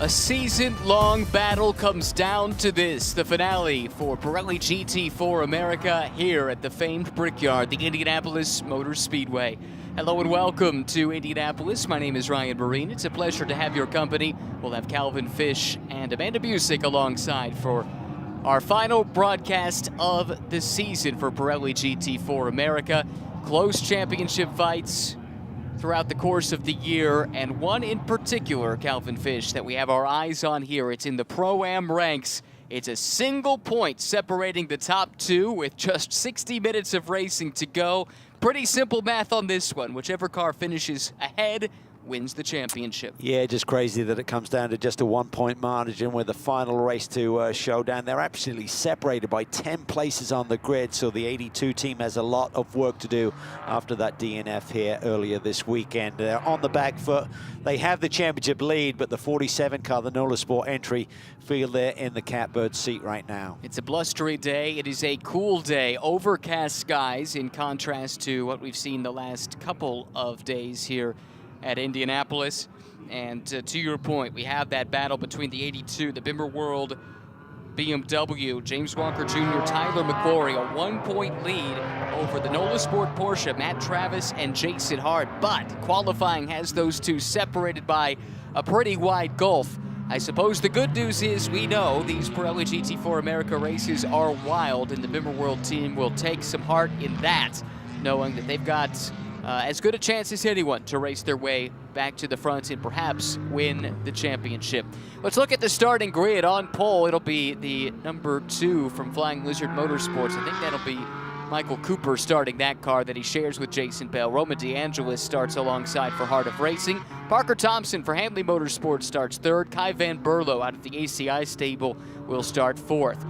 A season-long battle comes down to this, the finale for Pirelli GT4 America here at the famed Brickyard, the Indianapolis Motor Speedway. Hello and welcome to Indianapolis. My name is Ryan Marine. It's a pleasure to have your company. We'll have Calvin Fish and Amanda Busick alongside for our final broadcast of the season for Pirelli GT4 America. Close championship fights throughout the course of the year, and one in particular, Calvin Fish, that we have our eyes on here. It's in the Pro-Am ranks. It's a single point separating the top two with just 60 minutes of racing to go. Pretty simple math on this one. Whichever car finishes ahead wins the championship. Yeah, just crazy that it comes down to just a 1-point margin with the final race to show down. They're absolutely separated by 10 places on the grid, so the 82 team has a lot of work to do after that DNF here earlier this weekend. They're on the back foot. They have the championship lead, but the 47 car, the Nola Sport entry, feel they're in the catbird seat right now. It's a blustery day. It is a cool day. Overcast skies in contrast to what we've seen the last couple of days here at Indianapolis. And to your point, we have that battle between the 82, the Bimmer World BMW, James Walker Jr., Tyler McQuarrie, a 1-point lead over the Nola Sport Porsche, Matt Travis and Jason Hart. But qualifying has those two separated by a pretty wide gulf. I suppose the good news is we know these Pirelli GT4 America races are wild, and the Bimmer World team will take some heart in that, knowing that they've got as good a chance as anyone to race their way back to the front and perhaps win the championship. Let's look at the starting grid. On pole, it'll be the number 2 from Flying Lizard Motorsports. I think that'll be Michael Cooper starting that car that he shares with Jason Bell. Roman DeAngelis starts alongside for Heart of Racing. Parker Thompson for Handley Motorsports starts 3rd. Kai Van Berlo out of the ACI stable will start 4th.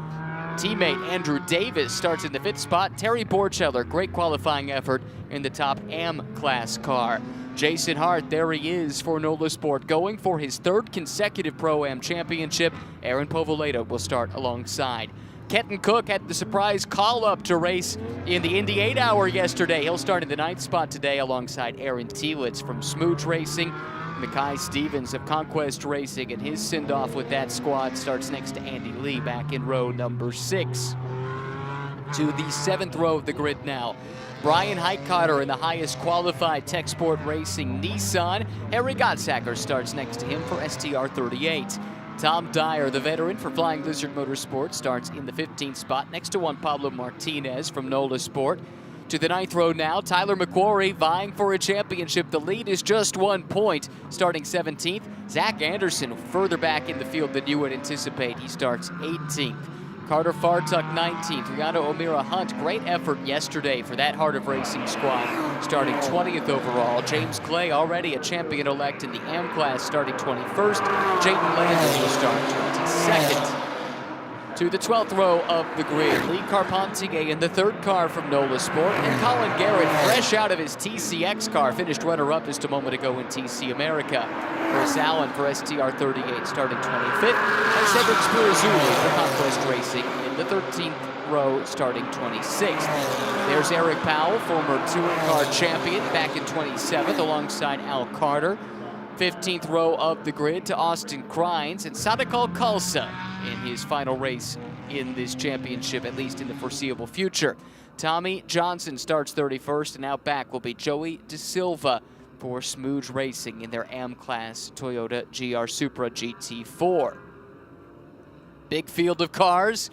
Teammate Andrew Davis starts in the 5th spot. Terry Borcheller, great qualifying effort in the top AM class car. Jason Hart, there he is for Nola Sport, going for his 3rd consecutive Pro-Am championship. Aaron Povoleta will start alongside. Kenton Cook had the surprise call-up to race in the Indy 8-hour yesterday. He'll start in the 9th spot today alongside Aaron Tielitz from Smooch Racing. Mackay Stevens of Conquest Racing, and his send-off with that squad starts next to Andy Lee back in row number 6. To the 7th row of the grid now. Brian Heitkotter in the highest qualified Tech Sport Racing Nissan. Harry Gottsacker starts next to him for STR38. Tom Dyer, the veteran for Flying Lizard Motorsports, starts in the 15th spot next to Juan Pablo Martinez from Nola Sport. To the 9th row now, Tyler McQuarrie vying for a championship. The lead is just 1 point, starting 17th. Zach Anderson further back in the field than you would anticipate. He starts 18th. Carter Fartuck 19th. Rihanna O'Meara Hunt, great effort yesterday for that Heart of Racing squad, starting 20th overall. James Clay, already a champion-elect in the AM class, starting 21st. Jayden Landis will start 22nd. To the 12th row of the grid, Lee Carpentier in the 3rd car from Nola Sport, and Colin Garrett, fresh out of his TCX car, finished runner-up just a moment ago in TC America. Chris Allen for STR38 starting 25th, and Cedric Spirazzulli for Conquest Racing in the 13th row starting 26th. There's Eric Powell, former touring car champion, back in 27th alongside Al Carter. 15th row of the grid to Austin Crines and Sadikal Khalsa in his final race in this championship, at least in the foreseeable future. Tommy Johnson starts 31st, and out back will be Joey De Silva for Smooch Racing in their AM class Toyota GR Supra GT4. Big field of cars,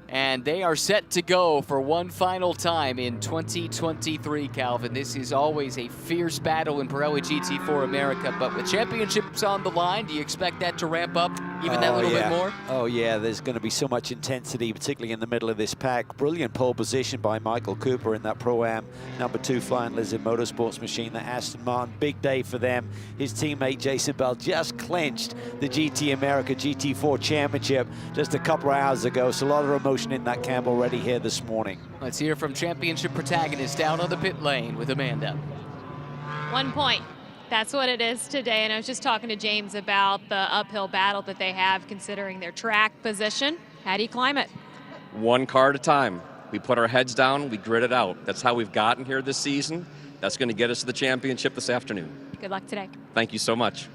and they are set to go for one final time in 2023, Calvin. This is always a fierce battle in Pirelli GT4 America, but with championships on the line, do you expect that to ramp up even that little bit more? Oh, yeah, there's going to be so much intensity, particularly in the middle of this pack. Brilliant pole position by Michael Cooper in that Pro-Am number 2 Flying Lizard Motorsports machine, the Aston Martin. Big day for them. His teammate Jason Bell just clinched the GT America GT4 Championship just a couple of hours ago, so a lot of emotion in that camp already here this morning. Let's hear from championship protagonist down on the pit lane with Amanda. 1 point. That's what it is today. And I was just talking to James about the uphill battle that they have considering their track position. How do you climb it? One car at a time. We put our heads down, we grit it out. That's how we've gotten here this season. That's going to get us to the championship this afternoon. Good luck today. Thank you so much.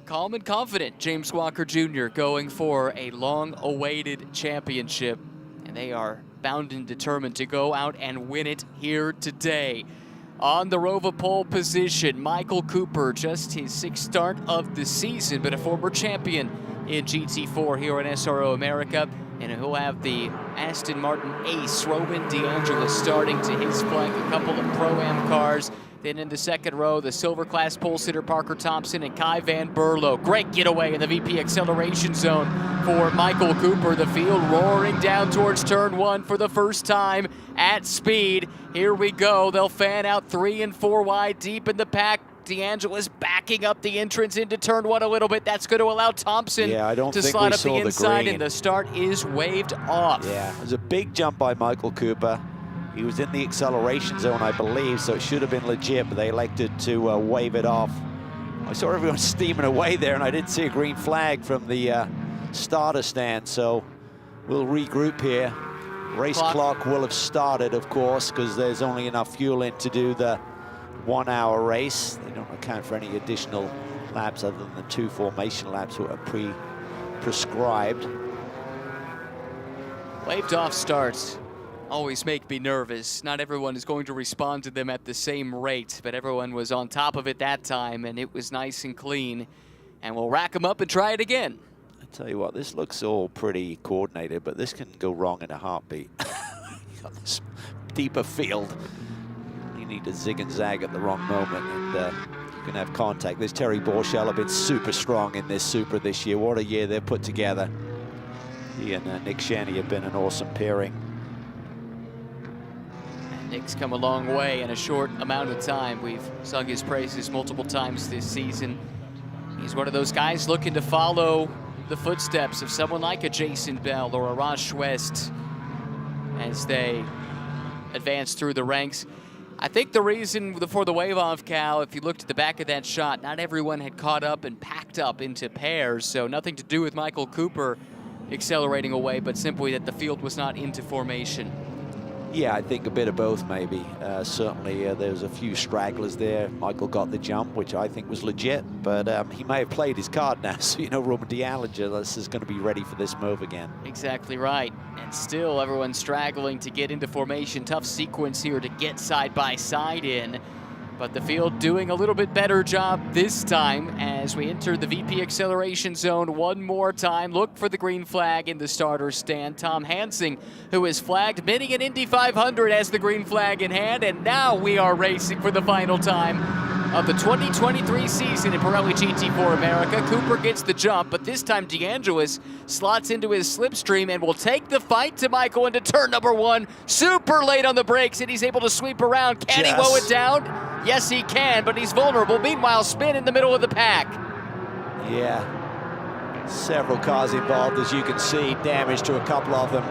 calm and confident. James Walker Jr. going for a long-awaited championship, and they are bound and determined to go out and win it here today. On the Rova pole position, Michael Cooper, just his 6th start of the season, but a former champion in GT4 here in SRO America. And he'll have the Aston Martin ace, Roman DeAngelis, starting to his flank. A couple of Pro-Am cars. Then in the second row, the silver class pole sitter Parker Thompson and Kai Van Berlo. Great getaway in the VP acceleration zone for Michael Cooper. The field roaring down towards turn 1 for the first time at speed. Here we go. They'll fan out 3 and 4 wide deep in the pack. DeAngelis backing up the entrance into turn 1 a little bit. That's going to allow Thompson to slide up the inside, and the start is waved off. Yeah, it was a big jump by Michael Cooper. He was in the acceleration zone, I believe, so it should have been legit, but they elected to wave it off. I saw everyone steaming away there, and I didn't see a green flag from the starter stand, so we'll regroup here. Race clock will have started, of course, because there's only enough fuel in to do the 1-hour race. They don't account for any additional laps other than the 2 formation laps that are prescribed. Waved off starts always make me nervous. Not everyone is going to respond to them at the same rate, but everyone was on top of it that time, and it was nice and clean. And we'll rack them up and try it again. I tell you what, this looks all pretty coordinated, but this can go wrong in a heartbeat. On this deeper field, you need to zig and zag at the wrong moment, and you can have contact. This Terry Borchell have been super strong in this Supra this year. What a year they've put together. He and Nick Shaney have been an awesome pairing. Nick's come a long way in a short amount of time. We've sung his praises multiple times this season. He's one of those guys looking to follow the footsteps of someone like a Jason Bell or a Ross West as they advance through the ranks. I think the reason for the wave off, Cal, if you looked at the back of that shot, not everyone had caught up and packed up into pairs, so nothing to do with Michael Cooper accelerating away, but simply that the field was not into formation. Yeah, I think a bit of both, maybe. Certainly, there's a few stragglers there. Michael got the jump, which I think was legit, but he may have played his card now. So, you know, Roman DeAngelis is going to be ready for this move again. Exactly right. And still, everyone's straggling to get into formation. Tough sequence here to get side by side in. But the field doing a little bit better job this time as we enter the VP acceleration zone one more time. Look for the green flag in the starter stand. Tom Hansing, who has flagged many an Indy 500, has the green flag in hand, and now we are racing for the final time of the 2023 season in Pirelli GT4 America. Cooper gets the jump, but this time DeAngelis slots into his slipstream and will take the fight to Michael into turn number 1. Super late on the brakes, and he's able to sweep around. Can he mow it down? Yes, he can, but he's vulnerable. Meanwhile, spin in the middle of the pack. Yeah, several cars involved, as you can see. Damage to a couple of them.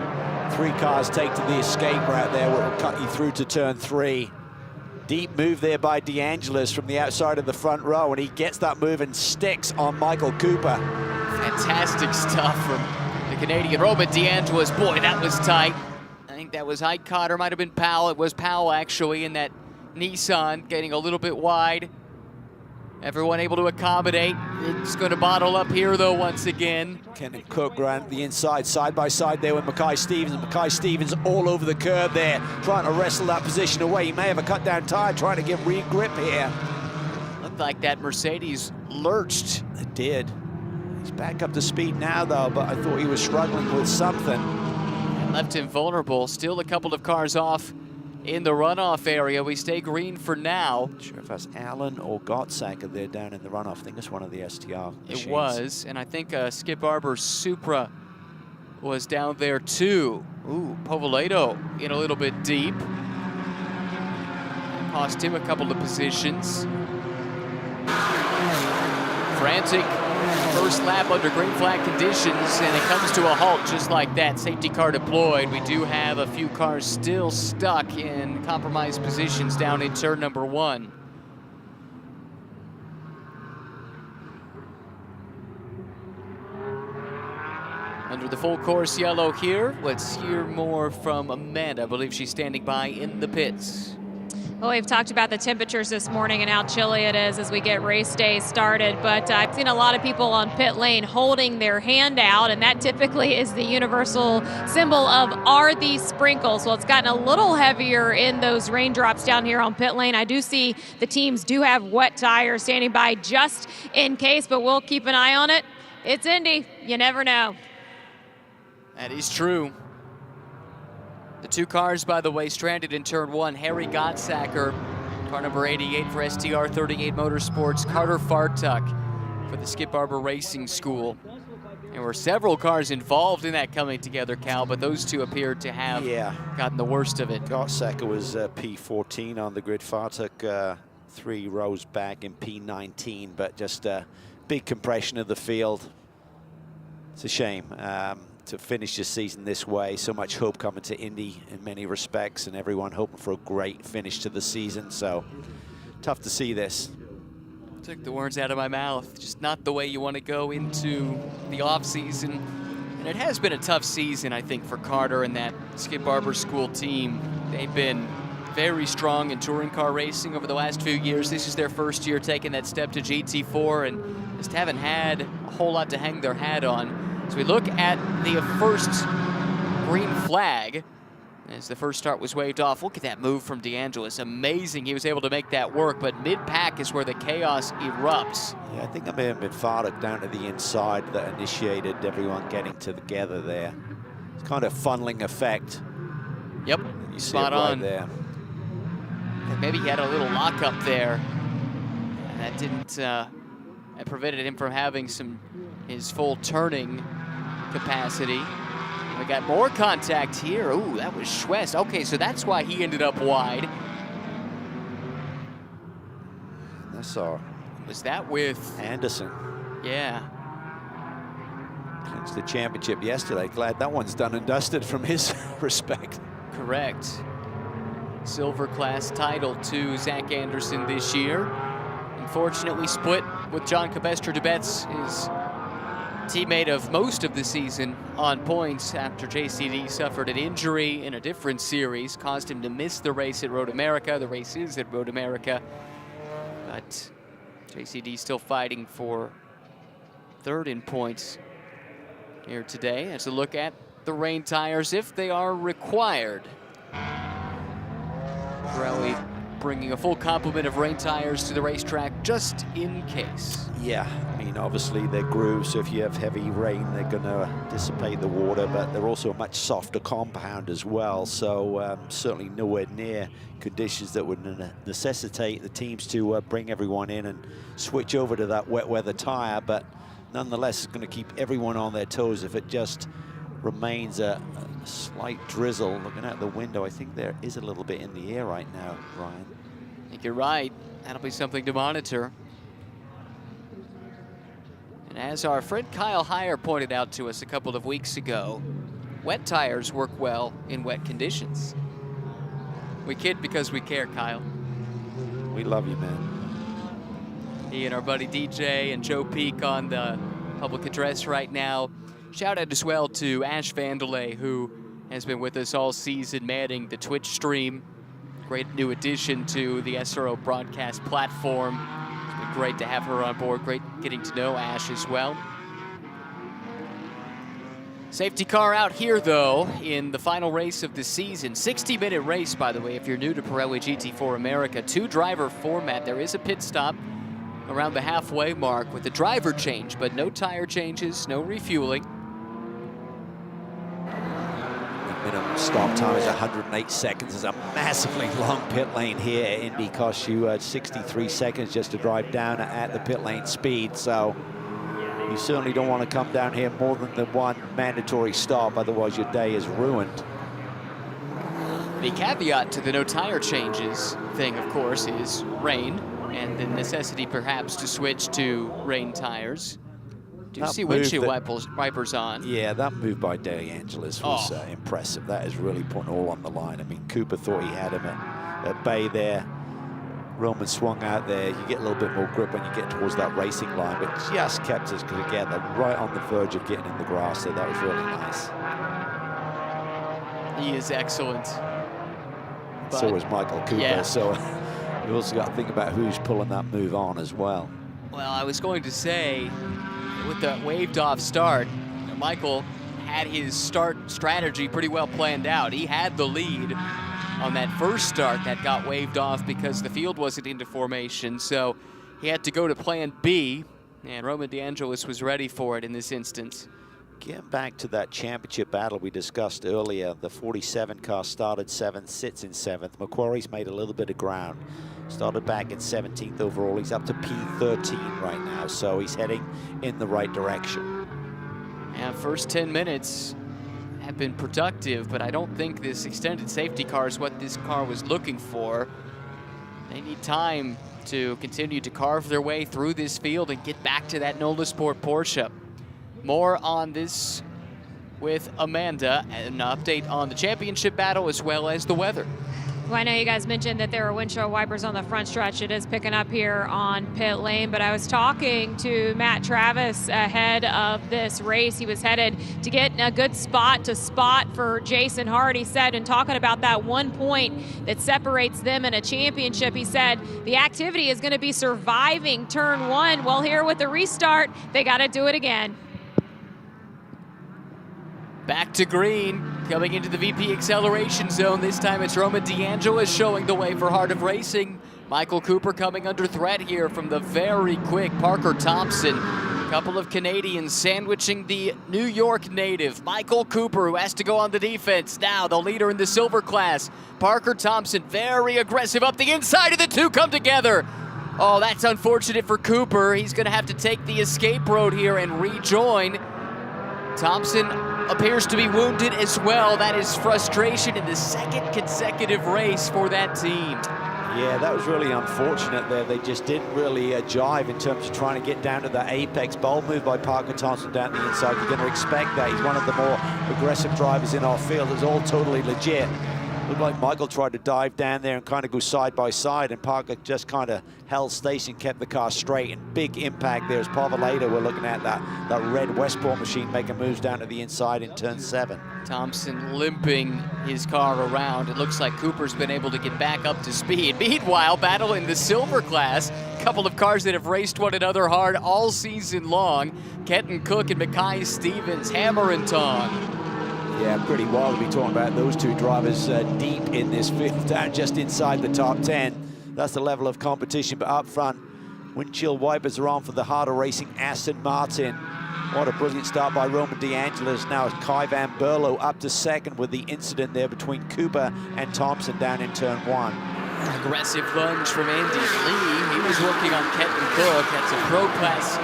3 cars take to the escape route there, which will cut you through to turn 3. Deep move there by DeAngelis from the outside of the front row, and he gets that move and sticks on Michael Cooper. Fantastic stuff from the Canadian Roman DeAngelis. Boy, that was tight. I think that was Heidkott, or might have been Powell. It was Powell, actually, in that Nissan, getting a little bit wide. Everyone able to accommodate. It's going to bottle up here, though, once again. Ken and Cook ran the inside, side by side there with Mackay Stevens. Mackay Stevens all over the curb there, trying to wrestle that position away. He may have a cut-down tire, trying to get re-grip here. Looked like that Mercedes lurched. It did. He's back up to speed now, though, but I thought he was struggling with something. And left him vulnerable. Still a couple of cars off in the runoff area. We stay green for now. Not sure if that's Allen or Gottsacker there down in the runoff. I think it's one of the STR machines. It was, and I think Skip Arbor's Supra was down there too. Ooh, Povoleto in a little bit deep. Cost him a couple of positions. Frantic, first lap under green flag conditions, and it comes to a halt just like that. Safety car deployed. We do have a few cars still stuck in compromised positions down in turn number 1. Under the full course yellow here. Let's hear more from Amanda. I believe she's standing by in the pits. Well, we've talked about the temperatures this morning and how chilly it is as we get race day started, but I've seen a lot of people on pit lane holding their hand out, and that typically is the universal symbol of, are these sprinkles? Well, it's gotten a little heavier in those raindrops down here on pit lane. I do see the teams do have wet tires standing by just in case, but we'll keep an eye on it. It's Indy. You never know. That is true. The two cars, by the way, stranded in turn one. Harry Gottsacker, car number 88 for STR 38 Motorsports. Carter Fartuck for the Skip Barber Racing School. There were several cars involved in that coming together, Cal, but those two appeared to have gotten the worst of it. Gottsacker was P14 on the grid. Fartuck 3 rows back in P19, but just a big compression of the field. It's a shame. To finish the season this way. So much hope coming to Indy in many respects, and everyone hoping for a great finish to the season. So tough to see this. Took the words out of my mouth. Just not the way you want to go into the offseason. And it has been a tough season, I think, for Carter and that Skip Barber School team. They've been very strong in touring car racing over the last few years. This is their first year taking that step to GT4 and just haven't had a whole lot to hang their hat on. So we look at the first green flag as the first start was waved off. Look at that move from DeAngelis. Amazing he was able to make that work, but mid-pack is where the chaos erupts. Yeah, I think that may have been Fartuck down to the inside that initiated everyone getting together there. It's kind of funneling effect. Yep, you see spot it right on. There. And maybe he had a little lockup there. And that didn't, that prevented him from having his full turning capacity. And we got more contact here. Ooh, that was Schwest. Okay, so that's why he ended up wide. That's Was that with Anderson? Yeah. Clinched the championship yesterday. Glad that one's done and dusted from his respect. Correct. Silver class title to Zach Anderson this year. Unfortunately split with John Cabestre DeBetz, his teammate of most of the season, on points after JCD suffered an injury in a different series, caused him to miss the race at Road America. The race is at Road America, but JCD still fighting for third in points here today. As a look at the rain tires, if they are required. Pirelli bringing a full complement of rain tires to the racetrack just in case. Yeah, I mean, obviously they're grooves, so if you have heavy rain, they're going to dissipate the water, but they're also a much softer compound as well, so certainly nowhere near conditions that would necessitate the teams to bring everyone in and switch over to that wet weather tire, but nonetheless, it's going to keep everyone on their toes if it just remains a slight drizzle. Looking out the window, I think there is a little bit in the air right now, Ryan. I think you're right. That'll be something to monitor. And as our friend Kyle Heyer pointed out to us a couple of weeks ago, wet tires work well in wet conditions. We kid because we care, Kyle. We love you, man. He and our buddy DJ and Joe Peak on the public address right now. Shout out as well to Ash Vandelay, who has been with us all season manning the Twitch stream. Great new addition to the SRO broadcast platform. It's been great to have her on board. Great getting to know Ash as well. Safety car out here, though, in the final race of the season. 60-minute race, by the way, if you're new to Pirelli GT4 America. 2-driver format. There is a pit stop around the halfway mark with the driver change, but no tire changes, no refueling. Minimum stop time is 108 seconds. It's a massively long pit lane here. Indy costs you 63 seconds just to drive down at the pit lane speed. So you certainly don't want to come down here more than the one mandatory stop, otherwise your day is ruined. The caveat to the no tire changes thing, of course, is rain and the necessity perhaps to switch to rain tires. Do you see windshield wipers on? Yeah, that move by DeAngelis was impressive. That is really putting all on the line. I mean, Cooper thought he had him at bay there. Roman swung out there. You get a little bit more grip when you get towards that racing line, but just kept us together right on the verge of getting in the grass there. That was really nice. He is excellent. But, so was Michael Cooper. yeah. So you also got to think about who's pulling that move on as well. Well, I was going to say, with the waved off start, Michael had his start strategy pretty well planned out. He had the lead on that first start that got waved off because the field wasn't into formation. So he had to go to plan B, and Roman DeAngelis was ready for it in this instance. Getting back to that championship battle we discussed earlier, the 47 car started 7th, sits in 7th. Macquarie's made a little bit of ground. Started back in 17th overall. He's up to P13 right now, so he's heading in the right direction. Yeah, first 10 minutes have been productive, but I don't think this extended safety car is what this car was looking for. They need time to continue to carve their way through this field and get back to that NOLA Sport Porsche. More on this with Amanda, an update on the championship battle as well as the weather. Well, I know you guys mentioned that there were windshield wipers on the front stretch. It is picking up here on pit lane, but I was talking to Matt Travis ahead of this race. He was headed to get a good spot for Jason Hart. He said, and talking about that 1 point that separates them in a championship, he said the activity is going to be surviving turn 1. Well, here with the restart, they got to do it again. Back to green, coming into the VP acceleration zone. This time it's Roman DeAngelis showing the way for Heart of Racing. Michael Cooper coming under threat here from the very quick Parker Thompson. A couple of Canadians sandwiching the New York native, Michael Cooper, who has to go on the defense. Now the leader in the silver class, Parker Thompson, very aggressive up the inside, and the two come together. Oh, that's unfortunate for Cooper. He's going to have to take the escape road here and rejoin. Thompson appears to be wounded as well. That is frustration in the second consecutive race for that team. Yeah, that was really unfortunate there. They just didn't really jive in terms of trying to get down to the apex. Bold move by Parker Thompson down the inside. You're going to expect that. He's one of the more aggressive drivers in our field. It's all totally legit. Looked like Michael tried to dive down there and kind of go side by side, and Parker just kind of held station, kept the car straight, and big impact there as Pavel we're looking at that red Westport machine making moves down to the inside in turn 7. Thompson limping his car around. It looks like Cooper's been able to get back up to speed. Meanwhile, battle in the silver class. A couple of cars that have raced one another hard all season long. Kenton Cook and Mackay Stevens, hammer and tong. Yeah, pretty wild to be talking about those two drivers deep in this field, down just inside the top 10. That's the level of competition, but up front, windshield wipers are on for the Heart of Racing Aston Martin. What a brilliant start by Roman DeAngelis. Now Kai Van Berlo up to second with the incident there between Cooper and Thompson down in turn 1. Aggressive lunge from Andy Lee. He was working on Kenton Cook. That's a Pro-Am class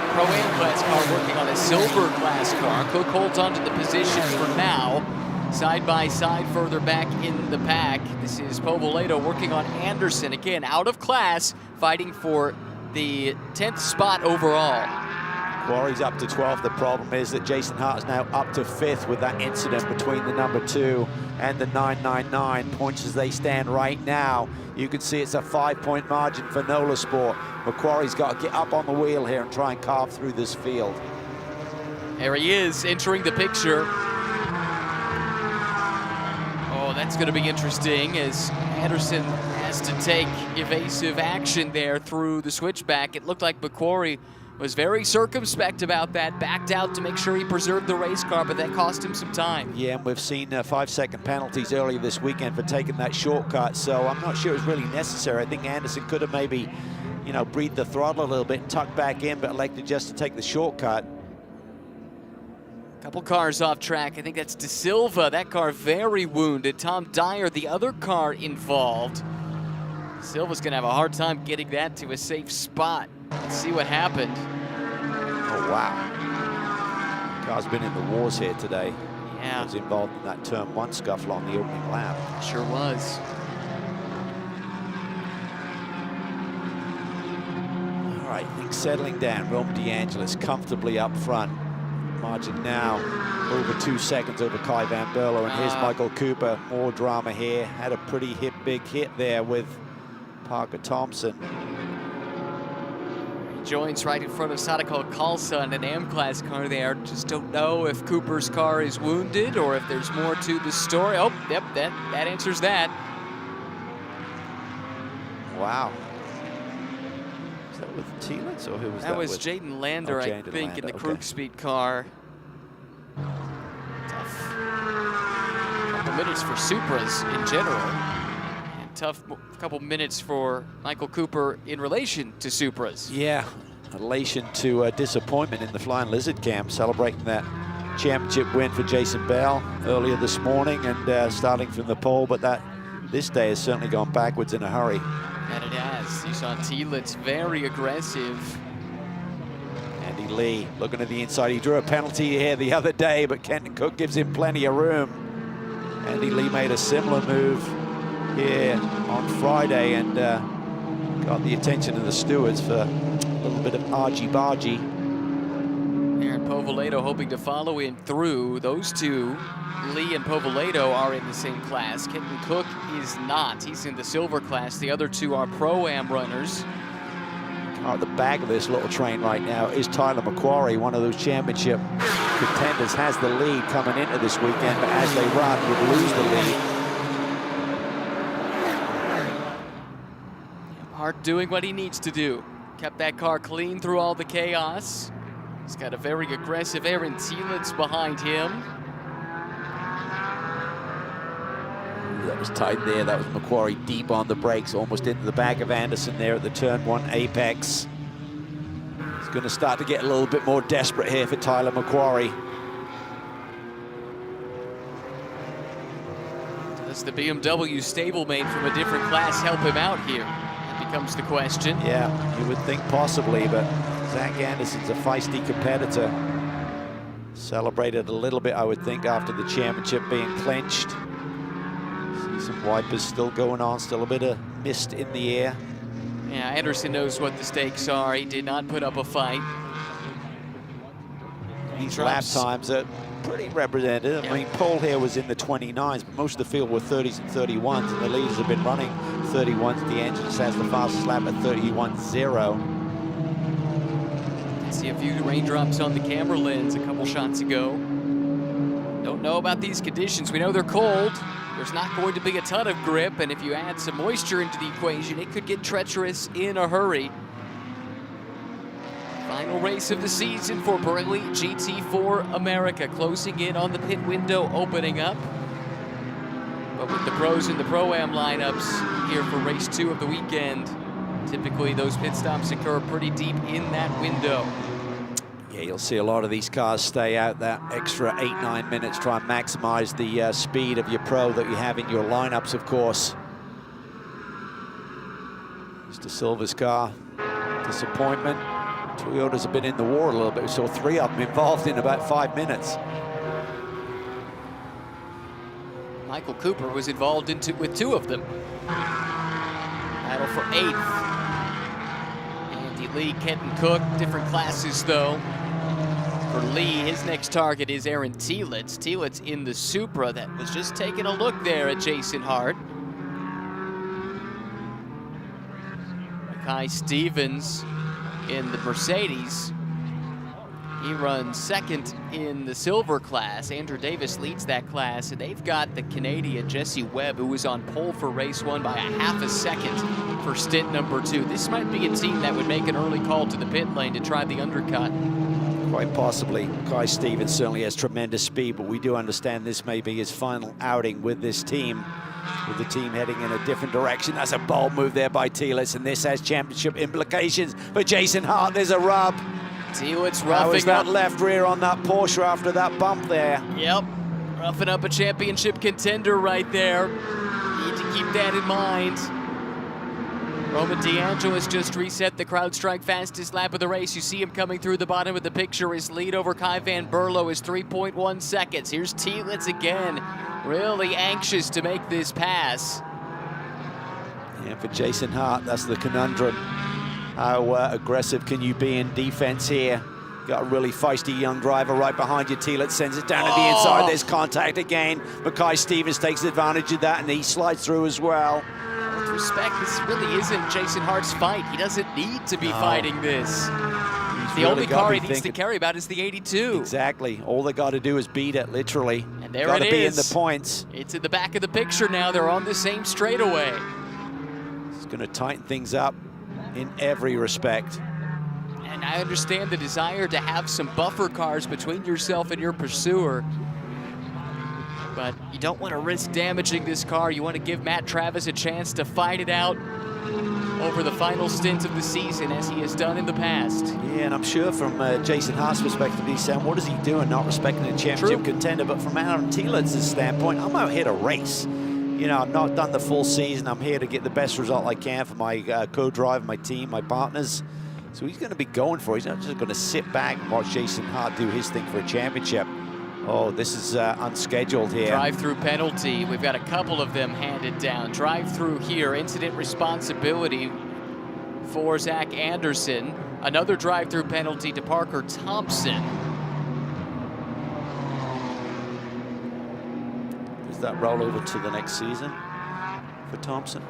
car working on a silver class car. Cook holds on to the position for now. Side by side further back in the pack. This is Povolato working on Anderson. Again, out of class, fighting for the 10th spot overall. Quarry's up to 12th. The problem is that Jason Hart is now up to 5th with that incident between the number 2 and the 999. Points as they stand right now. You can see it's a 5-point margin for NOLA Sport. Macquarie's got to get up on the wheel here and try and carve through this field. There he is, entering the picture. Oh, that's going to be interesting as Anderson has to take evasive action there through the switchback. It looked like Macquarie was very circumspect about that, backed out to make sure he preserved the race car, but that cost him some time. Yeah, and we've seen 5-second penalties earlier this weekend for taking that shortcut, so I'm not sure it was really necessary. I think Anderson could have maybe, you know, breathed the throttle a little bit, tucked back in, but elected just to take the shortcut. Couple cars off track. I think that's De Silva. That car very wounded. Tom Dyer, the other car involved. Silva's going to have a hard time getting that to a safe spot. Let's see what happened. Oh, wow. Car's been in the wars here today. Yeah. Was involved in that turn 1 scuffle on the opening lap. Sure was. All right, things settling down. Roman DeAngelis comfortably up front. Margin now over 2 seconds over Kai Van Berlo, and here's Michael Cooper. More drama here. Had a pretty big hit there with Parker Thompson. He joins right in front of Sadako Kalsa in an M-Class car there. Just don't know if Cooper's car is wounded or if there's more to the story. Oh, yep, that answers that. Wow. Is that with Thielitz or who was that? That was with? Jaden Lander, I think, in the Krug Speed car. Tough couple minutes for Supras in general. And tough couple minutes for Michael Cooper in relation to Supras. Yeah, elation to disappointment in the Flying Lizard camp, celebrating that championship win for Jason Bell earlier this morning and starting from the pole, but this day has certainly gone backwards in a hurry. And it has. You saw Thielitz very aggressive. Andy Lee looking at the inside. He drew a penalty here the other day, but Kenton Cook gives him plenty of room. Andy Lee made a similar move here on Friday and got the attention of the stewards for a little bit of argy-bargy. Aaron Povolato hoping to follow in through. Those two, Lee and Povolato, are in the same class. Kenton Cook is not. He's in the silver class. The other two are Pro-Am runners. At the back of this little train right now is Tyler McQuarrie, one of those championship contenders, has the lead coming into this weekend, but as they run, would lose the lead. Hart doing what he needs to do. Kept that car clean through all the chaos. He's got a very aggressive Aaron Thielitz behind him. That was tight there. That was McQuarrie deep on the brakes, almost into the back of Anderson there at the turn 1 apex. It's going to start to get a little bit more desperate here for Tyler McQuarrie. Does the BMW stablemate from a different class help him out here? That becomes the question. Yeah, you would think possibly, but Zach Anderson's a feisty competitor. Celebrated a little bit, I would think, after the championship being clinched. See some wipers still going on, still a bit of mist in the air. Yeah, Anderson knows what the stakes are. He did not put up a fight. These lap times are pretty representative. I mean, Paul here was in the 29s, but most of the field were 30s and 31s, and the leaders have been running 31s. The engine just has the fastest lap at 31.0. See a few raindrops on the camera lens a couple shots ago. Don't know about these conditions. We know they're cold. There's not going to be a ton of grip, and if you add some moisture into the equation, it could get treacherous in a hurry. Final race of the season for Pirelli GT4 America, closing in on the pit window opening up. But with the pros and the Pro-Am lineups here for race 2 of the weekend, typically those pit stops occur pretty deep in that window. Yeah, you'll see a lot of these cars stay out that extra 8-9 minutes, try and maximize the speed of your pro that you have in your lineups, of course. Mr. Silver's car, disappointment. Toyotas have been in the war a little bit. We saw 3 of them involved in about 5 minutes. Michael Cooper was involved with 2 of them. Battle for 8th. Andy Lee, Kenton Cook, different classes though. For Lee, his next target is Aaron Thielitz. Thielitz in the Supra that was just taking a look there at Jason Hart. Kai Stevens in the Mercedes. He runs 2nd in the silver class. Andrew Davis leads that class, and they've got the Canadian Jesse Webb, who was on pole for race 1 by a half a second for stint number 2. This might be a team that would make an early call to the pit lane to try the undercut. Quite possibly. Kai Stevens certainly has tremendous speed, but we do understand this may be his final outing with this team, with the team heading in a different direction. That's a bold move there by Thielitz, and this has championship implications for Jason Hart. There's a rub. Thielitz roughing How was that up. left rear on that Porsche after that bump there? Yep, roughing up a championship contender right there. Need to keep that in mind. Roman DeAngelis just reset the CrowdStrike fastest lap of the race. You see him coming through the bottom of the picture. His lead over Kai Van Berlo is 3.1 seconds. Here's Thielitz again, really anxious to make this pass. Yeah, for Jason Hart, that's the conundrum. How aggressive can you be in defense here? Got a really feisty young driver right behind you. Thielitz sends it down to the inside. There's contact again. Mackay Stevens takes advantage of that, and he slides through as well. With respect, this really isn't Jason Hart's fight. He doesn't need to be fighting this. The only car he needs to carry about is the 82. Exactly. All they got to do is beat it, literally. And there Gotta it be is. in the points. It's in the back of the picture now. They're on the same straightaway. It's going to tighten things up in every respect. And I understand the desire to have some buffer cars between yourself and your pursuer, but you don't want to risk damaging this car. You want to give Matt Travis a chance to fight it out over the final stint of the season, as he has done in the past. Yeah, and I'm sure from Jason Haas's perspective, he's saying, what is he doing not respecting a championship contender? But from Aaron Tielert's standpoint, I'm out here to race. You know, I've not done the full season. I'm here to get the best result I can for my co-driver, my team, my partners. So he's going to be going for it. He's not just going to sit back and watch Jason Hart do his thing for a championship. Oh, this is unscheduled here. Drive-through penalty. We've got a couple of them handed down. Drive-through here. Incident responsibility for Zach Anderson. Another drive-through penalty to Parker Thompson. Does that roll over to the next season for Thompson?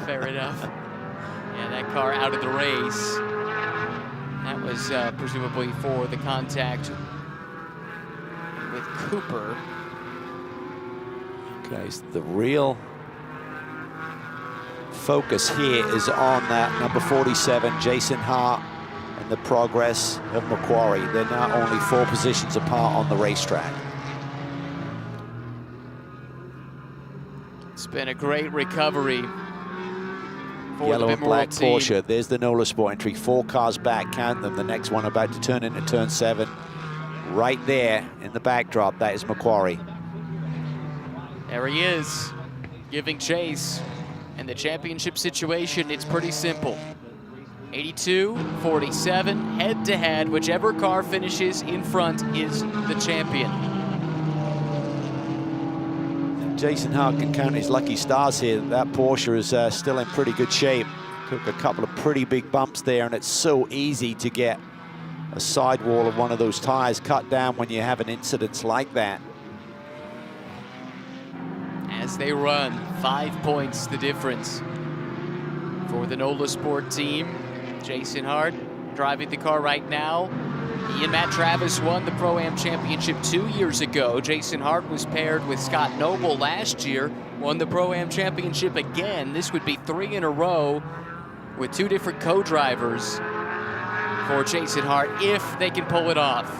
Fair enough. Yeah, that car out of the race. That was presumably for the contact with Cooper. Okay, so the real focus here is on that number 47, Jason Hart, and the progress of Macquarie. They're now only 4 positions apart on the racetrack. It's been a great recovery for Yellow the and black team. Porsche. There's the NOLA Sport entry. 4 cars back, count them. The next one about to turn into turn 7. Right there in the backdrop, that is Macquarie. There he is, giving chase. And the championship situation, it's pretty simple. 82, 47, head-to-head. Whichever car finishes in front is the champion. Jason Hart can count his lucky stars here. That Porsche is still in pretty good shape. Took a couple of pretty big bumps there, and it's so easy to get a sidewall of one of those tires cut down when you have an incident like that. As they run, 5 points the difference for the NOLA Sport team. Jason Hart driving the car right now. He and Matt Travis won the Pro-Am Championship 2 years ago. Jason Hart was paired with Scott Noble last year, won the Pro-Am Championship again. This would be 3 in a row with 2 different co-drivers for Jason Hart, if they can pull it off.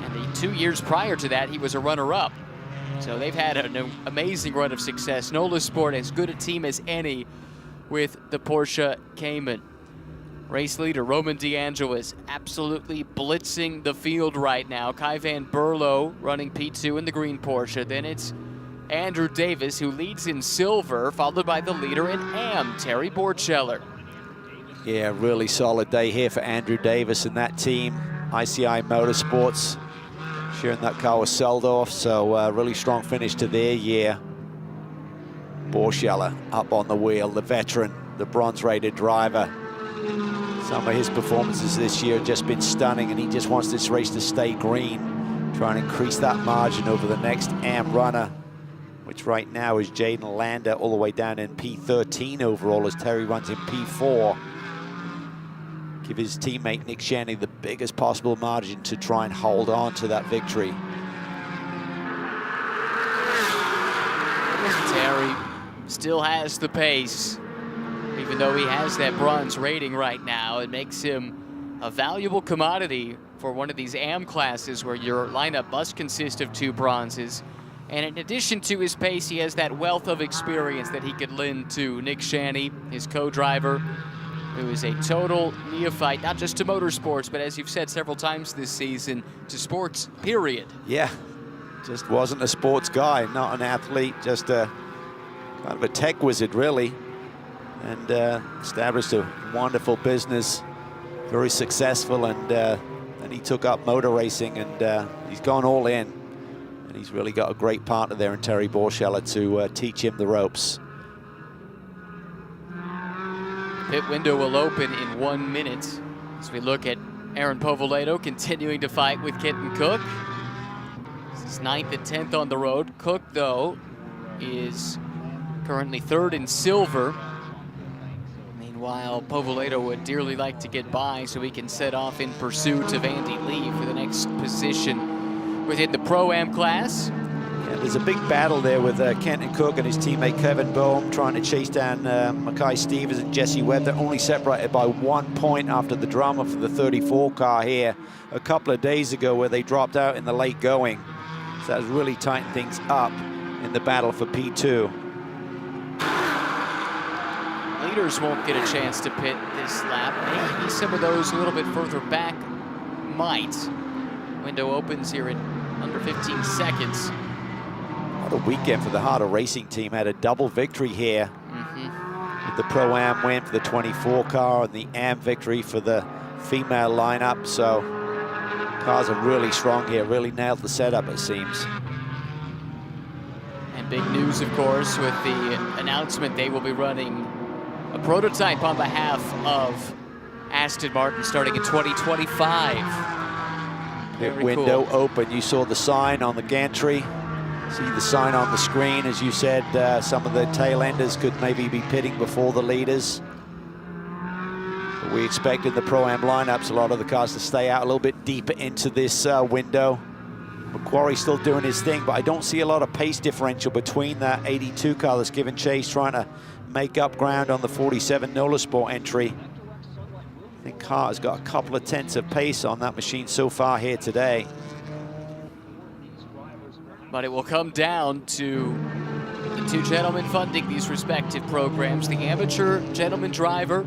And the 2 years prior to that, he was a runner-up. So they've had an amazing run of success. NOLA Sport, as good a team as any with the Porsche Cayman. Race leader Roman DeAngelis absolutely blitzing the field right now. Kai Van Berlo running P2 in the green Porsche. Then it's Andrew Davis, who leads in silver, followed by the leader in AM, Terry Borcheller. Yeah, really solid day here for Andrew Davis and that team. ICI Motorsports sharing that car with Seldorf, so really strong finish to their year. Borcheller up on the wheel, the veteran, the bronze-rated driver. Some of his performances this year have just been stunning, and he just wants this race to stay green, try and increase that margin over the next AM runner, which right now is Jaden Lander, all the way down in P13 overall as Terry runs in P4. Give his teammate Nick Shaney the biggest possible margin to try and hold on to that victory. Terry still has the pace. Even though he has that bronze rating right now, it makes him a valuable commodity for one of these AM classes where your lineup must consist of 2 bronzes. And in addition to his pace, he has that wealth of experience that he could lend to Nick Shaney, his co-driver, who is a total neophyte, not just to motorsports, but as you've said several times this season, to sports, period. Yeah, just wasn't a sports guy, not an athlete, just a kind of a tech wizard, really. And established a wonderful business, very successful, and he took up motor racing, and he's gone all in. And he's really got a great partner there in Terry Borcheller to teach him the ropes. Pit window will open in 1 minute as we look at Aaron Povoleto continuing to fight with Kenton Cook. This is 9th and 10th on the road. Cook, though, is currently 3rd in silver. Meanwhile, Povoleto would dearly like to get by so he can set off in pursuit of Andy Lee for the next position within the Pro-Am class. Yeah, there's a big battle there with Kenton Cook and his teammate Kevin Boehm trying to chase down Mackay Stevens and Jesse Webb. They're only separated by 1 point after the drama for the 34 car here a couple of days ago, where they dropped out in the late going. So that's really tightened things up in the battle for P2. Leaders won't get a chance to pit this lap. Maybe some of those a little bit further back might. Window opens here in under 15 seconds. What a weekend for the Harder Racing team. Had a double victory here with the Pro-Am win for the 24 car and the Am victory for the female lineup. So cars are really strong here, really nailed the setup, it seems. And big news, of course, with the announcement they will be running a prototype on behalf of Aston Martin starting in 2025. Very window cool. open. You saw the sign on the gantry. See the sign on the screen. As you said, some of the tail enders could maybe be pitting before the leaders. But we expect in the Pro-Am lineups a lot of the cars to stay out a little bit deeper into this window. Macquarie still doing his thing, but I don't see a lot of pace differential between that 82 car that's given chase, trying to make up ground on the 47 Nola Sport entry. I think Carter's got a couple of tenths of pace on that machine so far here today. But it will come down to the two gentlemen funding these respective programs, the amateur gentleman driver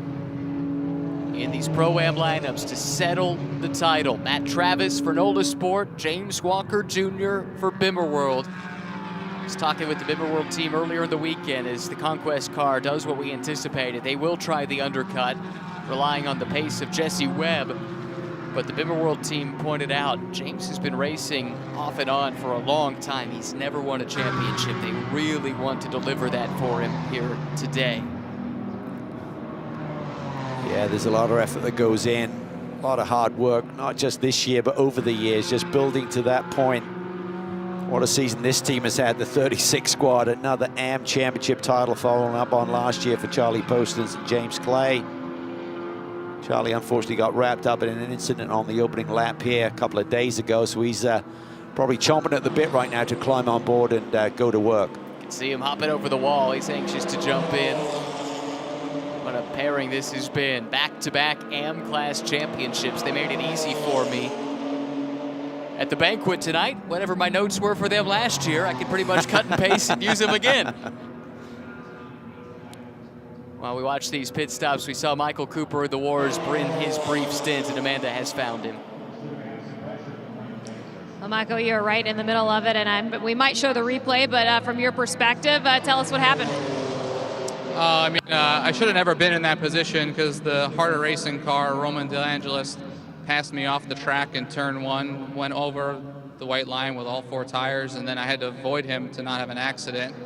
in these Pro-Am lineups to settle the title. Matt Travis for Nola Sport, James Walker Jr. for Bimmerworld. I was talking with the Bimmerworld team earlier in the weekend as the Conquest car does what we anticipated. They will try the undercut, relying on the pace of Jesse Webb. But the Bimmerworld team pointed out, James has been racing off and on for a long time. He's never won a championship. They really want to deliver that for him here today. Yeah, there's a lot of effort that goes in, a lot of hard work, not just this year, but over the years, just building to that point. What a season this team has had, the 36 squad, another AM championship title following up on last year for Charlie Posters and James Clay. Charlie unfortunately got wrapped up in an incident on the opening lap here a couple of days ago, so he's probably chomping at the bit right now to climb on board and go to work. You can see him hopping over the wall. He's anxious to jump in. What a pairing this has been. Back-to-back AM class championships. They made it easy for me at the banquet tonight. Whatever my notes were for them last year, I could pretty much cut and paste and use them again. While we watch these pit stops, we saw Michael Cooper of the Wars bring his brief stint, and Amanda has found him. Well, Michael, you're right in the middle of it, and we might show the replay, but from your perspective, tell us what happened. I should have never been in that position because the Harder Racing car, Roman DeAngelis, passed me off the track in turn one, went over the white line with all four tires, and then I had to avoid him to not have an accident.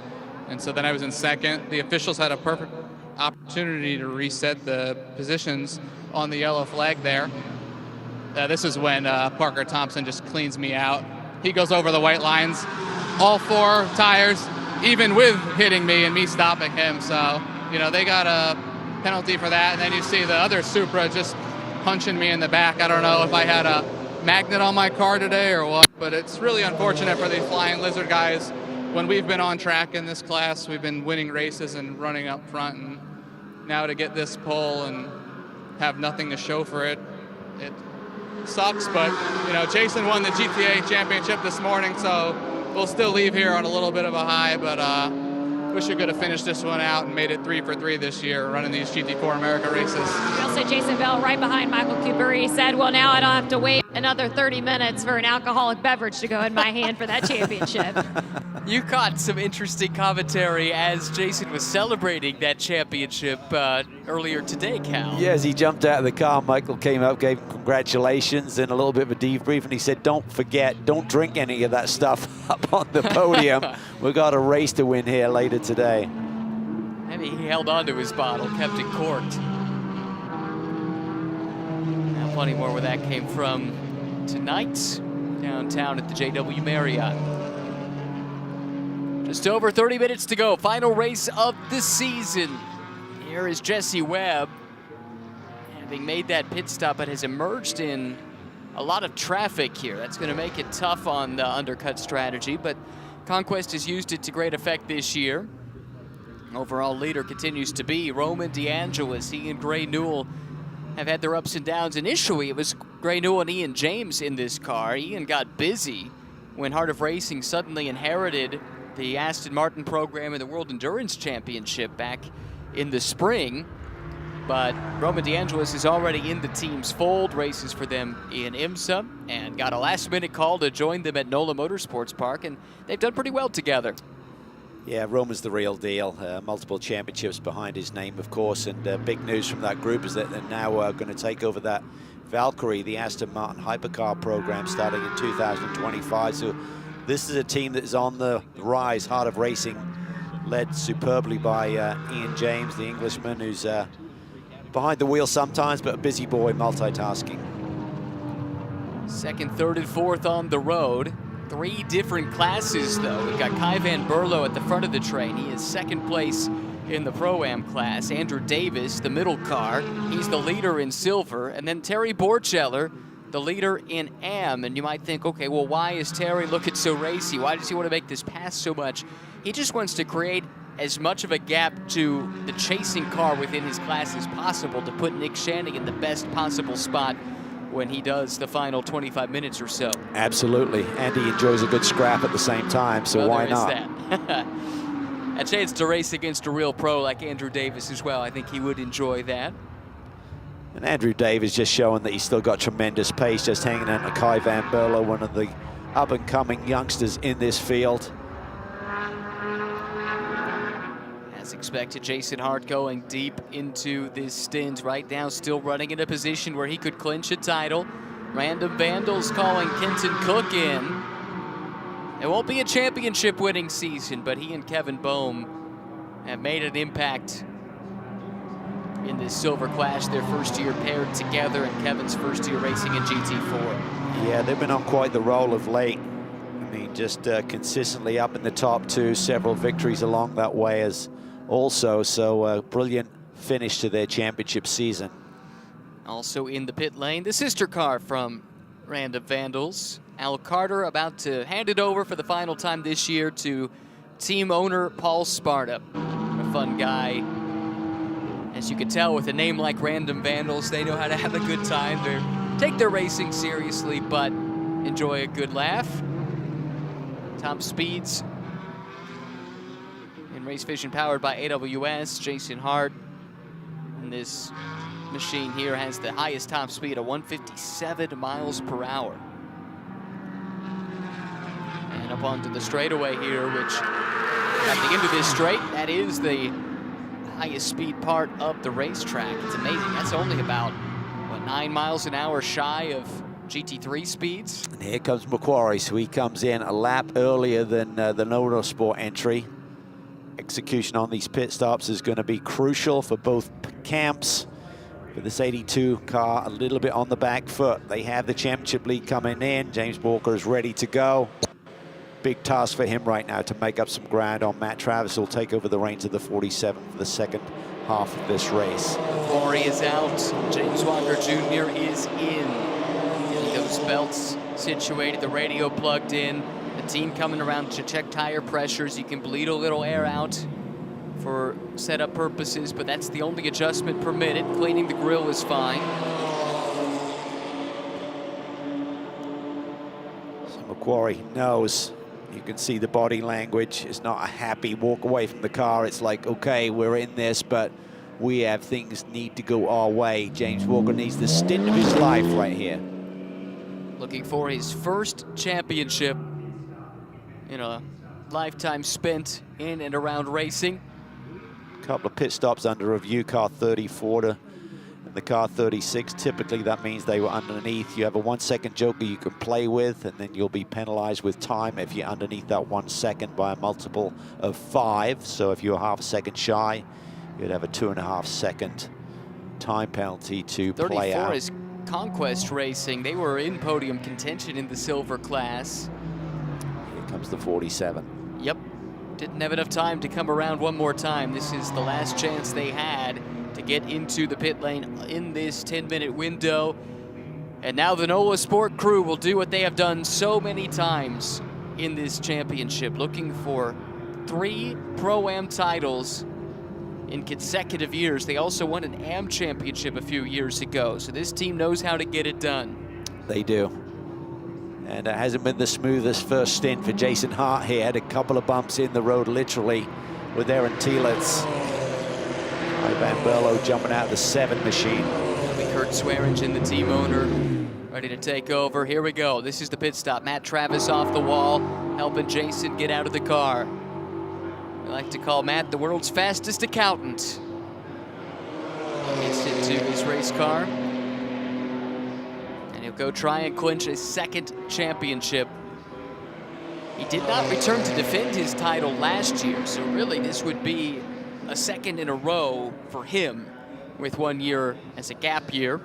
And so then I was in second. The officials had a perfect opportunity to reset the positions on the yellow flag there. This is when Parker Thompson just cleans me out. He goes over the white lines, all four tires, even with hitting me and me stopping him. So, they got a penalty for that. And then you see the other Supra just punching me in the back. I don't know if I had a magnet on my car today or what, but it's really unfortunate for these Flying Lizard guys. When we've been on track in this class, we've been winning races and running up front, and now to get this pole and have nothing to show for it, it sucks. But Jason won the GTA championship this morning, so we'll still leave here on a little bit of a high, but wish we could have finished this one out and made it 3 for 3 this year running these GT4 America races. Also, Jason Bell right behind Michael Cooper. He said, well, now I don't have to wait another 30 minutes for an alcoholic beverage to go in my hand for that championship. You caught some interesting commentary as Jason was celebrating that championship earlier today, Cal. Yeah, as he jumped out of the car, Michael came up, gave him congratulations and a little bit of a debrief, and he said, don't forget, don't drink any of that stuff up on the podium. We've got a race to win here later today. Maybe he held on to his bottle, kept it corked. Now plenty more where that came from tonight, downtown at the JW Marriott. Just over 30 minutes to go. Final race of the season. Here is Jesse Webb. Having made that pit stop, but has emerged in a lot of traffic here. That's going to make it tough on the undercut strategy, but Conquest has used it to great effect this year. Overall leader continues to be Roman DeAngelis. He and Gray Newell have had their ups and downs. Initially, it was Gray Newell and Ian James in this car. Ian got busy when Heart of Racing suddenly inherited the Aston Martin program and the World Endurance Championship back in the spring. But Roman DeAngelis is already in the team's fold, races for them in IMSA, and got a last-minute call to join them at NOLA Motorsports Park, and they've done pretty well together. Yeah, Roman's the real deal. Multiple championships behind his name, of course, and big news from that group is that they're now going to take over that Valkyrie, the Aston Martin hypercar program, starting in 2025. So this is a team that is on the rise. Heart of Racing, led superbly by Ian James, the Englishman, who's behind the wheel sometimes, but a busy boy multitasking. Second, third, and fourth on the road. 3 different classes, though. We've got Kai Van Berlo at the front of the train. He is second place in the Pro-Am class. Andrew Davis, the middle car, he's the leader in silver. And then Terry Borcheller, the leader in Am. And you might think, okay, well, why is Terry looking so racy? Why does he want to make this pass so much? He just wants to create as much of a gap to the chasing car within his class as possible to put Nick Shanning in the best possible spot when he does the final 25 minutes or so. Absolutely, and he enjoys a good scrap at the same time, so well, why not? That. A chance to race against a real pro like Andrew Davis as well. I think he would enjoy that. And Andrew Davis just showing that he's still got tremendous pace, just hanging out to Kai Van Berlo, one of the up-and-coming youngsters in this field. As expected, Jason Hart going deep into this stint right now, still running in a position where he could clinch a title. Random Vandals calling Kenton Cook in. It won't be a championship winning season, but he and Kevin Boehm have made an impact in this silver clash. Their first year paired together, and Kevin's first year racing in GT4. Yeah, they've been on quite the roll of late. I mean, just consistently up in the top 2, several victories along that way as also, so brilliant finish to their championship season. Also in the pit lane, the sister car from Random Vandals. Al Carter about to hand it over for the final time this year to team owner Paul Sparta. A fun guy. As you can tell, with a name like Random Vandals, they know how to have a good time. They take their racing seriously, but enjoy a good laugh. Top speeds Race Vision powered by AWS. Jason Hart in this machine here has the highest top speed of 157 miles per hour. And up onto the straightaway here, which at the end of this straight, that is the highest speed part of the racetrack. It's amazing. That's only about, what, 9 miles an hour shy of GT3 speeds. And here comes Macquarie, so he comes in a lap earlier than the Motorsport entry. Execution on these pit stops is going to be crucial for both camps. With this 82 car a little bit on the back foot, they have the championship lead coming in. James Walker is ready to go. Big task for him right now to make up some ground on Matt Travis, who will take over the reins of the 47 for the second half of this race. Corey is out. James Walker Jr. is in. Getting those belts situated, the radio plugged in. The team coming around to check tire pressures. You can bleed a little air out for setup purposes, but that's the only adjustment permitted. Cleaning the grill is fine. So Macquarie knows. You can see the body language. It's not a happy walk away from the car. It's like, okay, we're in this, but we have things need to go our way. James Walker needs the stint of his life right here. Looking for his first championship in a lifetime spent in and around racing. Couple of pit stops under review, car 34 and the car 36. Typically that means they were underneath. You have a 1 second joker you can play with, and then you'll be penalized with time if you're underneath that 1 second by a multiple of 5. So if you're half a second shy, you'd have a 2.5 second time penalty to play out. 34 is Conquest Racing. They were in podium contention in the silver class. Here comes the 47. Yep. Didn't have enough time to come around one more time. This is the last chance they had to get into the pit lane in this 10-minute window. And now the NOLA Sport crew will do what they have done so many times. in this championship, looking for 3 Pro-Am titles in consecutive years. They also won an AM championship a few years ago, so this team knows how to get it done. They do. And it hasn't been the smoothest first stint for Jason Hart here. Had a couple of bumps in the road, literally, with Aaron Tielitz. Ivan Berlo jumping out of the 7 machine. That'll be Kurt Swearingen, the team owner, ready to take over. Here we go. This is the pit stop. Matt Travis off the wall, helping Jason get out of the car. We like to call Matt the world's fastest accountant. Gets into his race car. And he'll go try and clinch a 2nd championship. He did not return to defend his title last year, so really this would be a 2nd in a row for him, with 1 year as a gap year.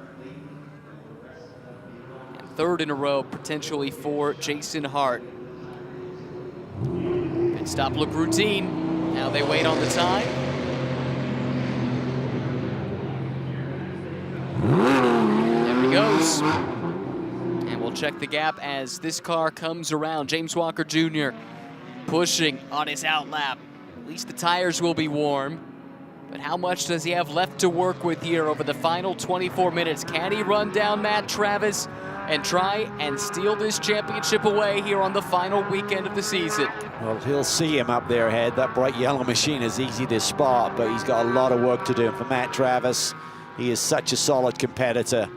And 3rd in a row potentially for Jason Hart. Pit stop look routine. Now they wait on the time. There he goes. And we'll check the gap as this car comes around. James Walker Jr. pushing on his outlap. At least the tires will be warm. But how much does he have left to work with here over the final 24 minutes? Can he run down Matt Travis and try and steal this championship away here on the final weekend of the season? Well, he'll see him up there ahead. That bright yellow machine is easy to spot, but he's got a lot of work to do. And for Matt Travis, he is such a solid competitor.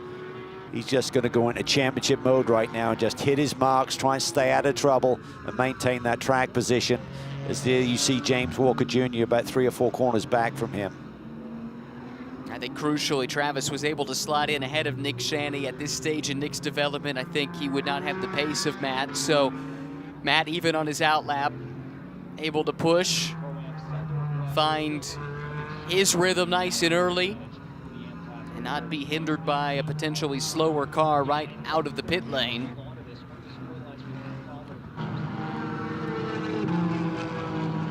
He's just going to go into championship mode right now and just hit his marks, try and stay out of trouble and maintain that track position. As there you see James Walker Jr. about 3 or 4 corners back from him. I think crucially, Travis was able to slide in ahead of Nick Shanny at this stage in Nick's development. I think he would not have the pace of Matt. So Matt, even on his outlap, able to push, find his rhythm nice and early, and not be hindered by a potentially slower car right out of the pit lane.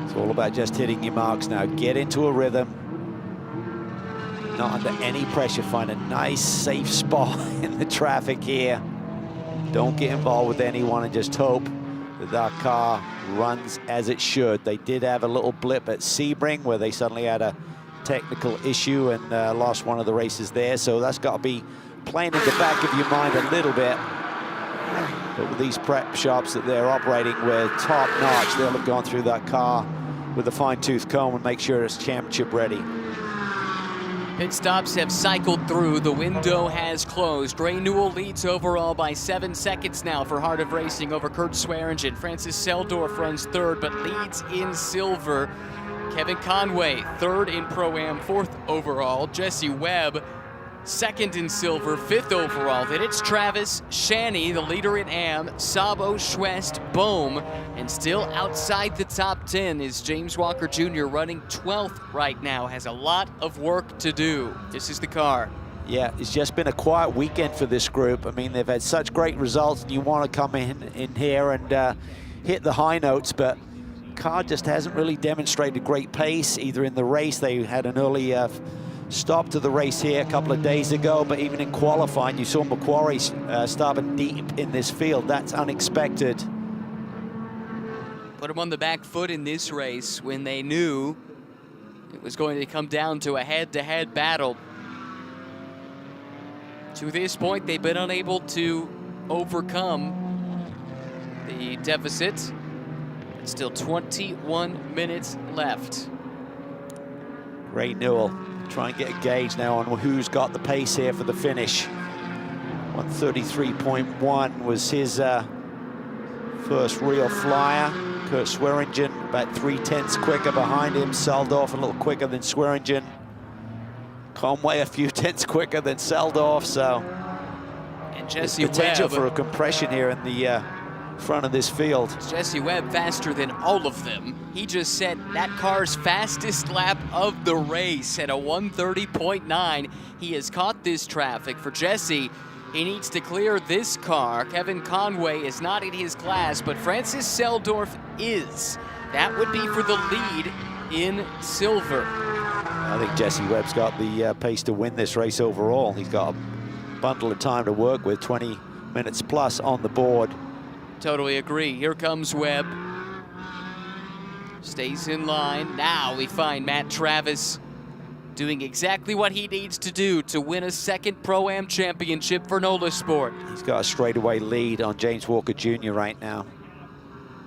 It's all about just hitting your marks now. Get into a rhythm. Not under any pressure. Find a nice, safe spot in the traffic here. Don't get involved with anyone and just hope that that car runs as it should. They did have a little blip at Sebring where they suddenly had a technical issue and lost one of the races there. So that's got to be playing in the back of your mind a little bit. But with these prep shops that they're operating with, top notch, they'll have gone through that car with a fine-tooth comb and make sure it's championship ready. Pit stops have cycled through. The window has closed. Ray Newell leads overall by 7 seconds now for Heart of Racing over Kurt Swearingen. Francis Seldorf runs 3rd, but leads in silver. Kevin Conway, 3rd in Pro-Am, 4th overall. Jesse Webb, 2nd in silver, 5th overall. Then it's Travis, Shanny, the leader in AM, Sabo, Schwest, Bohm, and still outside the top 10 is James Walker Jr. running 12th right now. Has a lot of work to do. This is the car. Yeah, it's just been a quiet weekend for this group. I mean, they've had such great results, and you want to come in here and hit the high notes, but car just hasn't really demonstrated great pace either in the race. They had an early stop to the race here a couple of days ago, but even in qualifying, you saw Macquarie starting deep in this field. That's unexpected. Put them on the back foot in this race when they knew it was going to come down to a head-to-head battle. To this point, they've been unable to overcome the deficit. Still 21 minutes left. Ray Newell try and get a gauge now on who's got the pace here for the finish. 133.1 was his first real flyer. Kurt Swearingen about 0.3 quicker behind him. Seldorf a little quicker than Swearingen. Conway a few tenths quicker than Seldorf, so and Jesse potential Webb for a compression here in the front of this field. Jesse Webb faster than all of them. He just set that car's fastest lap of the race at a 130.9. He has caught this traffic. For Jesse, he needs to clear this car. Kevin Conway is not in his class, but Francis Seldorf is. That would be for the lead in silver. I think Jesse Webb's got the pace to win this race overall. He's got a bundle of time to work with, 20 minutes plus on the board. Totally agree. Here comes Webb. Stays in line. Now we find Matt Travis doing exactly what he needs to do to win a second Pro-Am championship for NOLA Sport. He's got a straightaway lead on James Walker Jr. right now.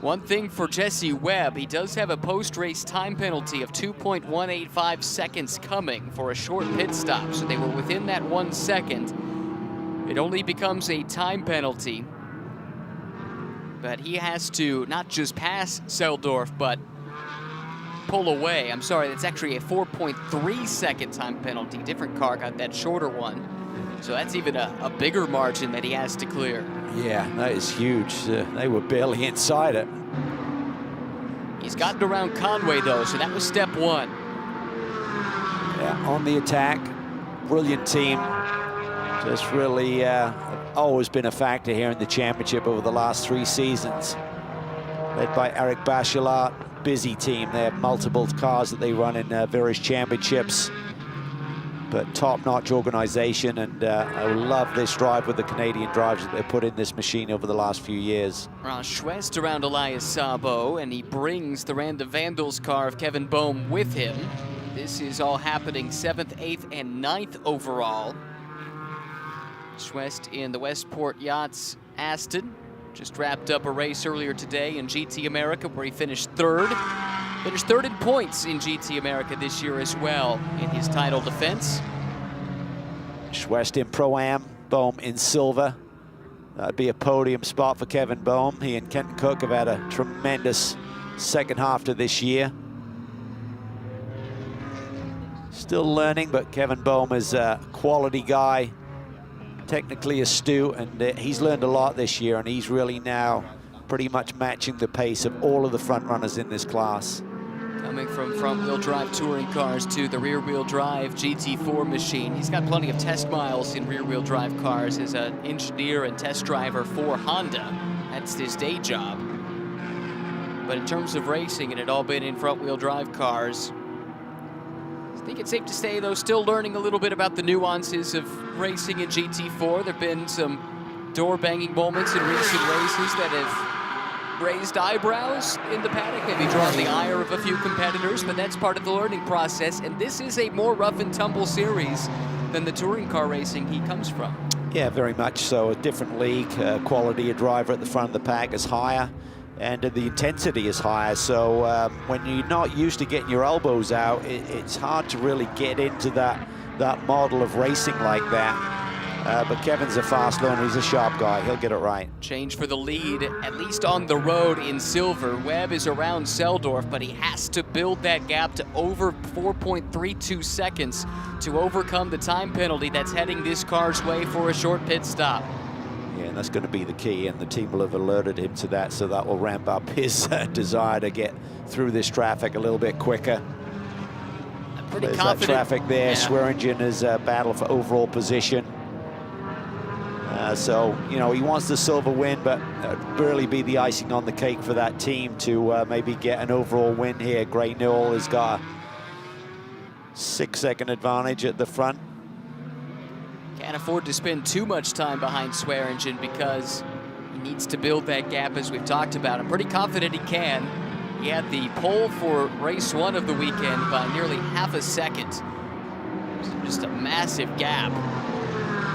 One thing for Jesse Webb, he does have a post-race time penalty of 2.185 seconds coming for a short pit stop, so they were within that 1 second. It only becomes a time penalty, but he has to not just pass Seldorf, but pull away. I'm sorry, that's actually a 4.3 second time penalty. Different car got that shorter one. So that's even a bigger margin that he has to clear. Yeah, that is huge. They were barely inside it. He's gotten around Conway though, so that was step one. Yeah, on the attack, brilliant team. Just really always been a factor here in the championship over the last 3 seasons. Led by Eric Bachelard. Busy team. They have multiple cars that they run in various championships, but top-notch organization, and I love this drive with the Canadian drivers that they put in this machine over the last few years. Ross Schwest around Elias Sabo, and he brings the Randa Vandals car of Kevin Boehm with him. This is all happening 7th, 8th, and 9th overall. Schwest in the Westport Yachts Aston. Just wrapped up a race earlier today in GT America where he finished 3rd. Finished 3rd in points in GT America this year as well in his title defense. Schwest in Pro-Am, Boehm in silver. That'd be a podium spot for Kevin Boehm. He and Kenton Cook have had a tremendous second half to this year. Still learning, but Kevin Boehm is a quality guy. Technically astute, and he's learned a lot this year, and he's really now pretty much matching the pace of all of the front runners in this class. Coming from front-wheel drive touring cars to the rear-wheel drive GT4 machine. He's got plenty of test miles in rear-wheel drive cars as an engineer and test driver for Honda. That's his day job. But in terms of racing, it had all been in front-wheel drive cars. I think it's safe to say, though, still learning a little bit about the nuances of racing in GT4. There have been some door-banging moments in recent races that have raised eyebrows in the paddock, maybe drawn the ire of a few competitors, but that's part of the learning process. And this is a more rough-and-tumble series than the touring car racing he comes from. Yeah, very much so. A different league, quality of driver at the front of the pack is higher, and the intensity is higher. So when you're not used to getting your elbows out, it's hard to really get into that model of racing like that. But Kevin's a fast learner. He's a sharp guy. He'll get it right. Change for the lead, at least on the road in silver. Webb is around Seldorf, but he has to build that gap to over 4.32 seconds to overcome the time penalty that's heading this car's way for a short pit stop. Yeah, and that's going to be the key, and the team will have alerted him to that, so that will ramp up his desire to get through this traffic a little bit quicker. I'm pretty There's confident. that traffic there. Yeah. Swearingen is a battle for overall position. So, you know, he wants the silver win, but barely be the icing on the cake for that team to maybe get an overall win here. Gray Newell has got a 6-second advantage at the front. Can't afford to spend too much time behind Swearingen because he needs to build that gap, as we've talked about. I'm pretty confident he can. He had the pole for race 1 of the weekend by nearly half a second. Just a massive gap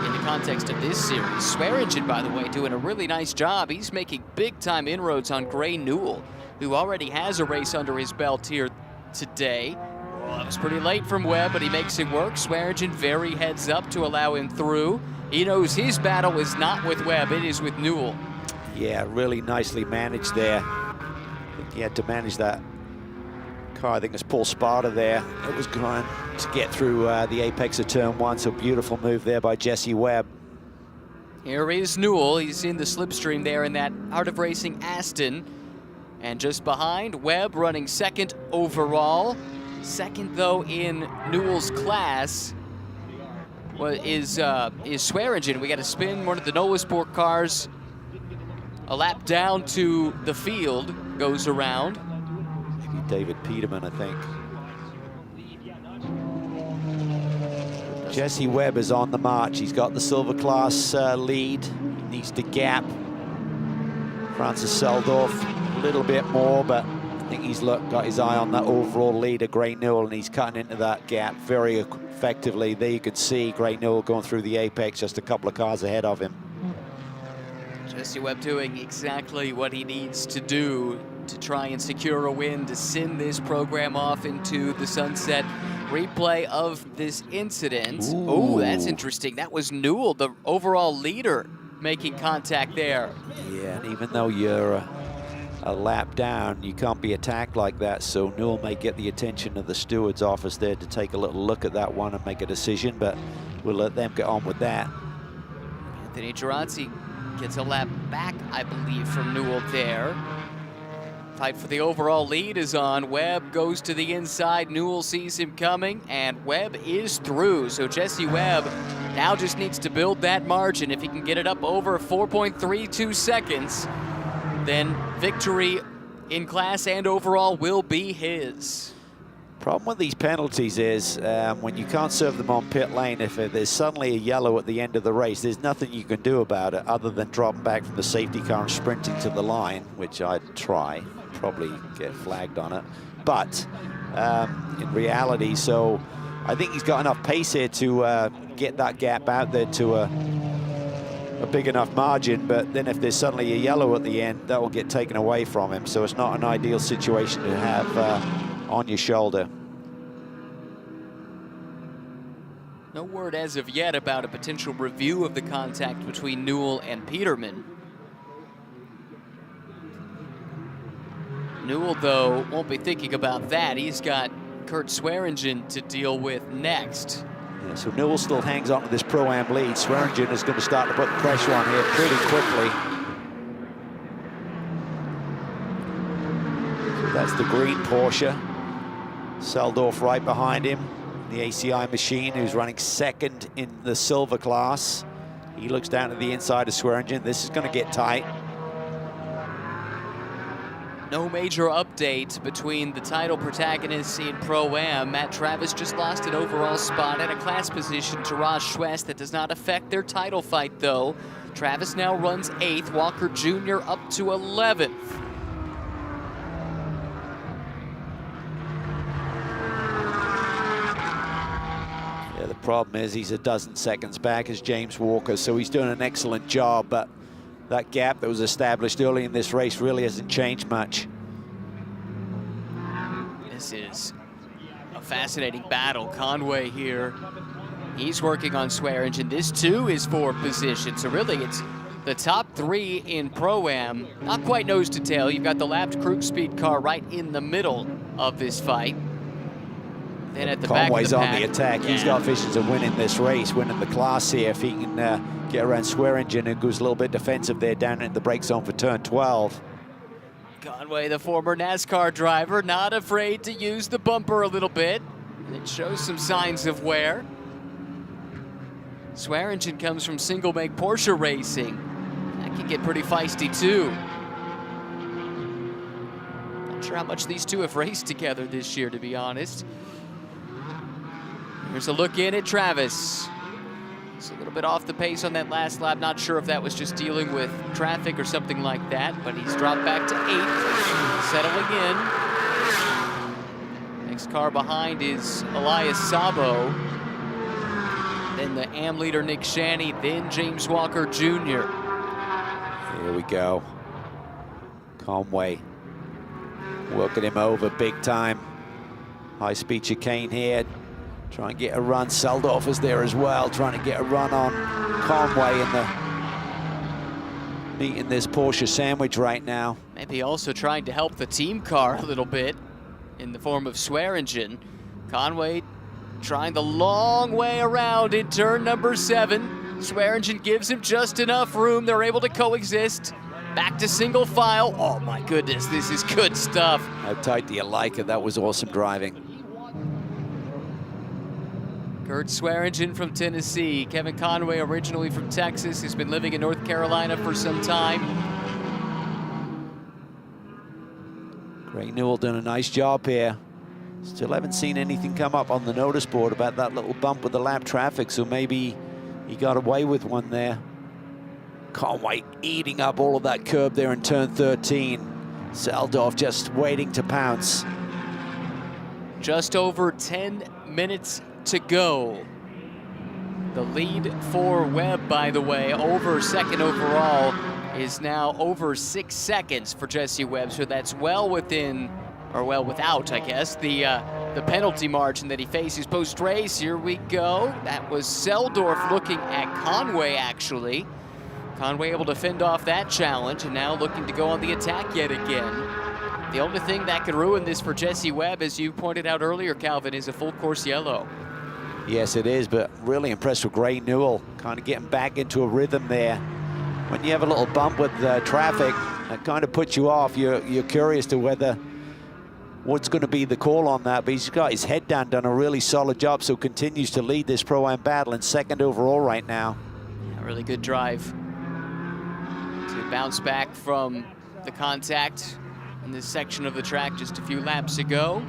in the context of this series. Swearingen, by the way, doing a really nice job. He's making big-time inroads on Gray Newell, who already has a race under his belt here today. Well, that was pretty late from Webb, but he makes it work. Swearingen very heads up to allow him through. He knows his battle is not with Webb, it is with Newell. Yeah, really nicely managed there. I think he had to manage that car. I think it's Paul Sparta there. It was going to get through the apex of turn 1, so beautiful move there by Jesse Webb. Here is Newell. He's in the slipstream there in that Art of Racing Aston. And just behind, Webb running 2nd overall. 2nd, though, in Newell's class is Swearingen. We got to spin one of the NOLA Sport cars. A lap down to the field goes around. Maybe David Peterman, I think. Jesse Webb is on the march. He's got the silver class lead. He needs to gap Francis Seldorf a little bit more, but I think he's got his eye on that overall leader, Gray Newell, and he's cutting into that gap very effectively. There you can see Gray Newell going through the apex, just a couple of cars ahead of him. Jesse Webb doing exactly what he needs to do to try and secure a win, to send this program off into the sunset. Replay of this incident. Oh, that's interesting. That was Newell, the overall leader, making contact there. Yeah, and even though you're a lap down, you can't be attacked like that, so Newell may get the attention of the steward's office there to take a little look at that one and make a decision, but we'll let them get on with that. Anthony Gerazzi gets a lap back, I believe, from Newell there. Fight for the overall lead is on. Webb goes to the inside. Newell sees him coming, and Webb is through. So Jesse Webb now just needs to build that margin. If he can get it up over 4.32 seconds, then victory in class and overall will be his. Problem with these penalties is when you can't serve them on pit lane, if there's suddenly a yellow at the end of the race, there's nothing you can do about it other than dropping back from the safety car and sprinting to the line, which I'd try, probably get flagged on it. But in reality, so I think he's got enough pace here to get that gap out there to a big enough margin, but then if there's suddenly a yellow at the end, that will get taken away from him. So it's not an ideal situation to have on your shoulder. No word as of yet about a potential review of the contact between Newell and Peterman. Newell, though, won't be thinking about that. He's got Kurt Swearingen to deal with next. Yeah, so Newell still hangs on to this Pro-Am lead. Swearingen is going to start to put pressure on here pretty quickly. So that's the green Porsche. Seldorf right behind him, the ACI machine, who's running second in the silver class. He looks down to the inside of Swearingen. This is going to get tight. No major update between the title protagonists in Pro-Am. Matt Travis just lost an overall spot at a class position to Raj Schwest. That does not affect their title fight, though. Travis now runs 8th, Walker Jr. up to 11th. The problem is he's a dozen seconds back as James Walker, so he's doing an excellent job, but that gap that was established early in this race really hasn't changed much. This is a fascinating battle. Conway here, he's working on Swearingen. This too is for position, so really it's the top 3 in Pro-Am. Not quite nose to tail. You've got the lapped Krug speed car right in the middle of this fight. Then at the Conway's back of the on pack, the attack. He's got visions of winning this race, winning the class here. If he can get around Swearingen, who goes a little bit defensive there down in the brake zone for turn 12. Conway, the former NASCAR driver, not afraid to use the bumper a little bit. And it shows some signs of wear. Swearingen comes from single-make Porsche racing. That can get pretty feisty, too. Not sure how much these two have raced together this year, to be honest. Here's a look in at Travis. It's a little bit off the pace on that last lap. Not sure if that was just dealing with traffic or something like that, but he's dropped back to 8th, settling in. Next car behind is Elias Sabo. Then the AM leader, Nick Shanny, then James Walker Jr. Here we go. Conway working him over big time. High-speed chicane here. Trying to get a run. Seldorf is there as well, trying to get a run on Conway in the meeting this Porsche sandwich right now. Maybe also trying to help the team car a little bit in the form of Swearingen. Conway trying the long way around in turn number 7. Swearingen gives him just enough room. They're able to coexist. Back to single file. Oh my goodness, this is good stuff. How tight do you like it? That was awesome driving. Kurt Swearingen from Tennessee. Kevin Conway, originally from Texas, has been living in North Carolina for some time. Gray Newell doing a nice job here. Still haven't seen anything come up on the notice board about that little bump with the lap traffic, so maybe he got away with one there. Conway eating up all of that curb there in turn 13. Seldorf just waiting to pounce. Just over 10 minutes to go. The lead for Webb, by the way, over second overall, is now over 6 seconds for Jesse Webb. So that's well within, or well without, I guess, the penalty margin that he faces post-race. Here we go. That was Seldorf looking at Conway, actually. Conway able to fend off that challenge, and now looking to go on the attack yet again. The only thing that could ruin this for Jesse Webb, as you pointed out earlier, Calvin, is a full course yellow. Yes, it is, but really impressed with Gray Newell, kind of getting back into a rhythm there. When you have a little bump with traffic, that kind of puts you off. You're curious to whether what's going to be the call on that, but he's got his head down, done a really solid job, so continues to lead this Pro-Am battle in second overall right now. A really good drive to bounce back from the contact in this section of the track just a few laps ago.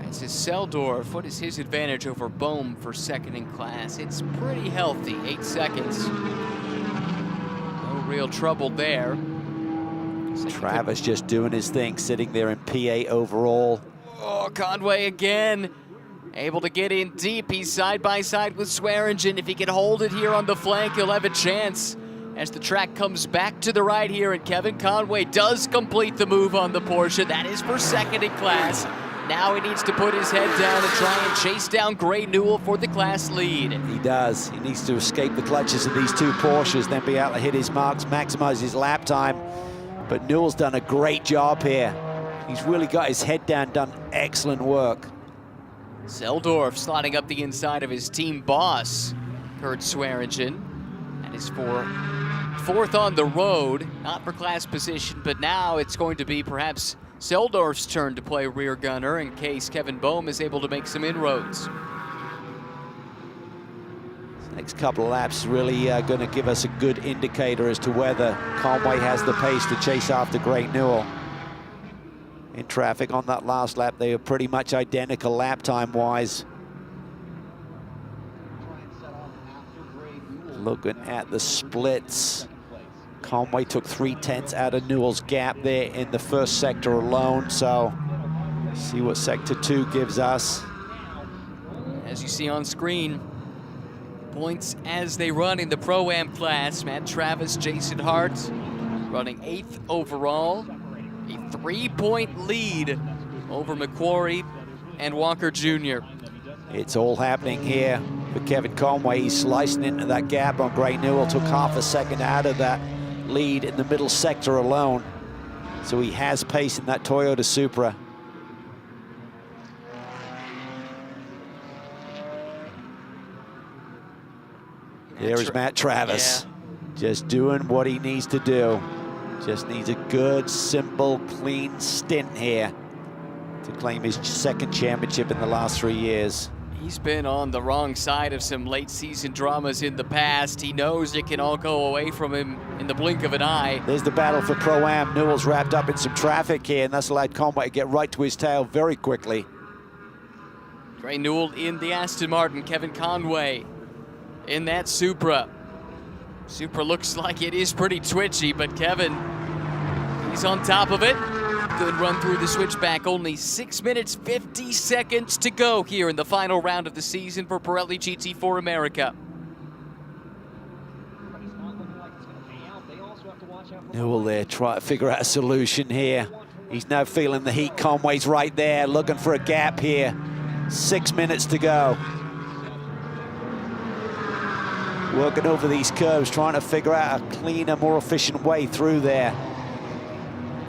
This is Seldorf. What is his advantage over Bohm for second in class? It's pretty healthy, 8 seconds. No real trouble there. Travis just doing his thing, sitting there in P8 overall. Oh, Conway again. Able to get in deep. He's side by side with Swearingen. If he can hold it here on the flank, he'll have a chance as the track comes back to the right here, and Kevin Conway does complete the move on the Porsche. That is for second in class. Now he needs to put his head down and try and chase down Gray Newell for the class lead. He does. He needs to escape the clutches of these two Porsches, then be able to hit his marks, maximize his lap time. But Newell's done a great job here. He's really got his head down, done excellent work. Seldorf slotting up the inside of his team boss, Kurt Swearingen. That is for fourth on the road, not for class position, but now it's going to be perhaps Seldorf's turn to play rear gunner in case Kevin Bohm is able to make some inroads. Next couple of laps is really going to give us a good indicator as to whether Conway has the pace to chase after Gray Newell. In traffic on that last lap, they are pretty much identical lap time-wise. Looking at the splits, Conway took 3/10 out of Newell's gap there in the first sector alone, so see what sector 2 gives us. As you see on screen, points as they run in the Pro-Am class. Matt Travis, Jason Hart running 8th overall. A 3-point lead over McQuarrie and Walker Jr. It's all happening here for Kevin Conway. He's slicing into that gap on Gray Newell, took half a second out of that lead in the middle sector alone. So he has pace in that Toyota Supra. There is Matt Travis, just doing what he needs to do. Just needs a good, simple, clean stint here to claim his second championship in the last 3 years. He's been on the wrong side of some late season dramas in the past. He knows it can all go away from him in the blink of an eye. There's the battle for Pro-Am. Newell's wrapped up in some traffic here, and that's allowed Conway to get right to his tail very quickly. Gray Newell in the Aston Martin. Kevin Conway in that Supra. Supra looks like it is pretty twitchy, but Kevin, he's on top of it. Good run through the switchback. Only 6 minutes, 50 seconds to go here in the final round of the season for Pirelli GT4 America. Newell there, try to figure out a solution here. He's now feeling the heat. Conway's right there, looking for a gap here. 6 minutes to go. Working over these curves, trying to figure out a cleaner, more efficient way through there.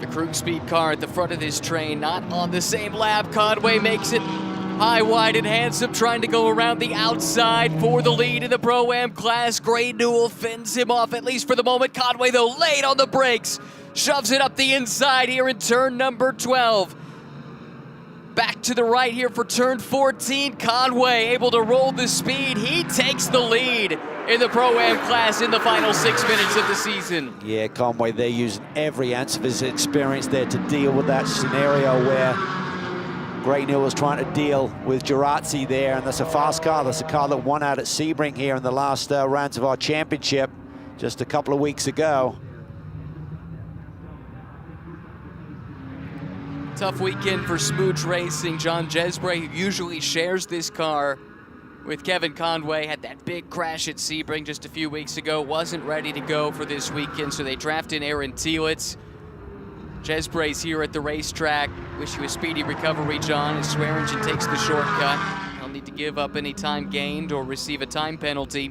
The cruise speed car at the front of this train, not on the same lap. Conway makes it high, wide, and handsome, trying to go around the outside for the lead in the Pro-Am class. Gray Newell fends him off, at least for the moment. Conway, though, late on the brakes, shoves it up the inside here in turn number 12. Back to the right here for turn 14. Conway able to roll the speed. He takes the lead in the Pro-Am class in the final 6 minutes of the season. Yeah, Conway, they're using every ounce of his experience there to deal with that scenario where Gray Newell's trying to deal with Girazzi there, and that's a fast car. That's a car that won out at Sebring here in the last rounds of our championship just a couple of weeks ago. Tough weekend for Smooch Racing. John Jesbray, who usually shares this car with Kevin Conway, had that big crash at Sebring just a few weeks ago, wasn't ready to go for this weekend, so they draft in Aaron Thielitz. Jesbray's here at the racetrack. Wish you a speedy recovery, John, as Swearingen takes the shortcut. He'll need to give up any time gained or receive a time penalty.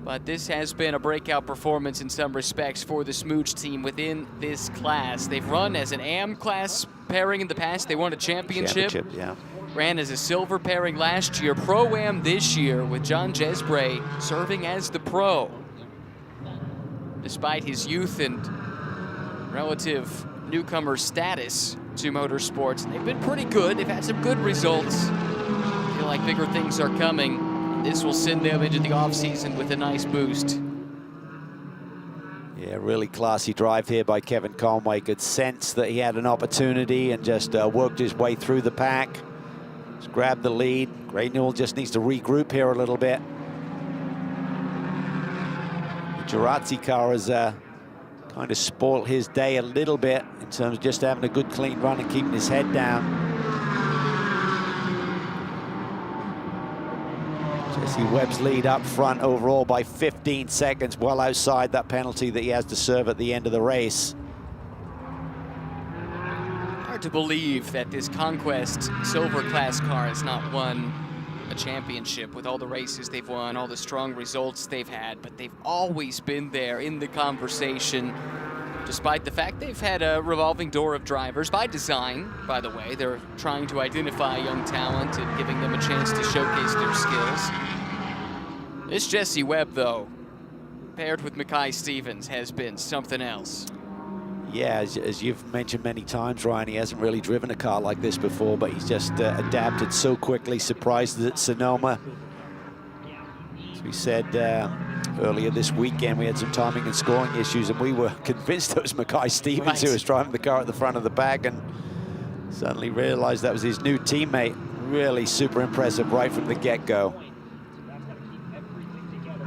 But this has been a breakout performance in some respects for the Smooch team within this class. They've run as an AM class pairing in the past. They won a championship. Yeah. Ran as a silver pairing last year. Pro-Am this year with John Jesbray serving as the pro. Despite his youth and relative newcomer status to motorsports, they've been pretty good. They've had some good results. Feel like bigger things are coming. This will send them into the offseason with a nice boost. Yeah, really classy drive here by Kevin Conway. Could sense that he had an opportunity and just worked his way through the pack. Just grabbed the lead. Gray Newell just needs to regroup here a little bit. The Girazzi car has kind of spoiled his day a little bit in terms of just having a good clean run and keeping his head down. Jesse Webb's lead up front overall by 15 seconds, well outside that penalty that he has to serve at the end of the race. Hard to believe that this Conquest Silver class car has not won a championship with all the races they've won, all the strong results they've had, but they've always been there in the conversation, despite the fact they've had a revolving door of drivers by design, by the way. They're trying to identify young talent and giving them a chance to showcase their skills. This Jesse Webb, though, paired with Mackay Stevens, has been something else. Yeah, as you've mentioned many times, Ryan, he hasn't really driven a car like this before, but he's just adapted so quickly, surprised at Sonoma. As we said earlier this weekend, we had some timing and scoring issues, and we were convinced it was Mackay Stevens who was driving the car at the front of the pack, and suddenly realized that was his new teammate. Really super impressive right from the get-go.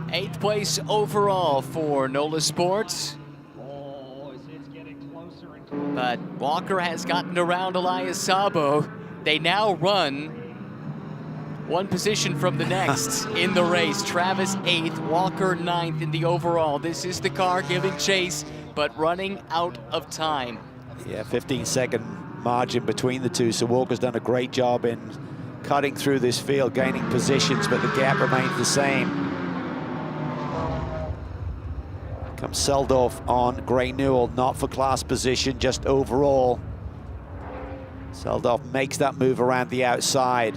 8th place overall for NOLA Sports. But Walker has gotten around Elias Sabo. They now run one position from the next in the race. Travis 8th, Walker 9th in the overall. This is the car giving chase, but running out of time. Yeah, 15-second margin between the two, so Walker's done a great job in cutting through this field, gaining positions, but the gap remains the same. Comes Seldorf on Gray Newell, not for class position, just overall. Seldorf makes that move around the outside.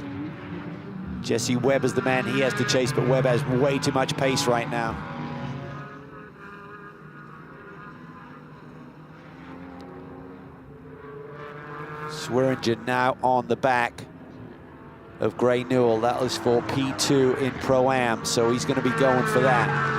Jesse Webb is the man he has to chase, but Webb has way too much pace right now. Swearingen now on the back of Gray Newell. That was for P2 in Pro-Am, so he's going to be going for that.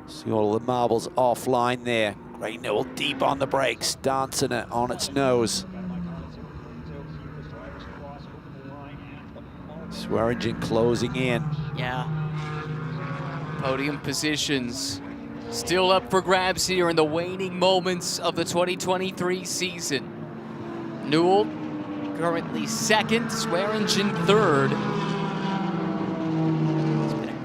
See all the marbles offline there. Gray Newell deep on the brakes, dancing it on its nose. Swearingen closing in. Yeah. Podium positions still up for grabs here in the waning moments of the 2023 season. Newell currently 2nd, Swearingen 3rd.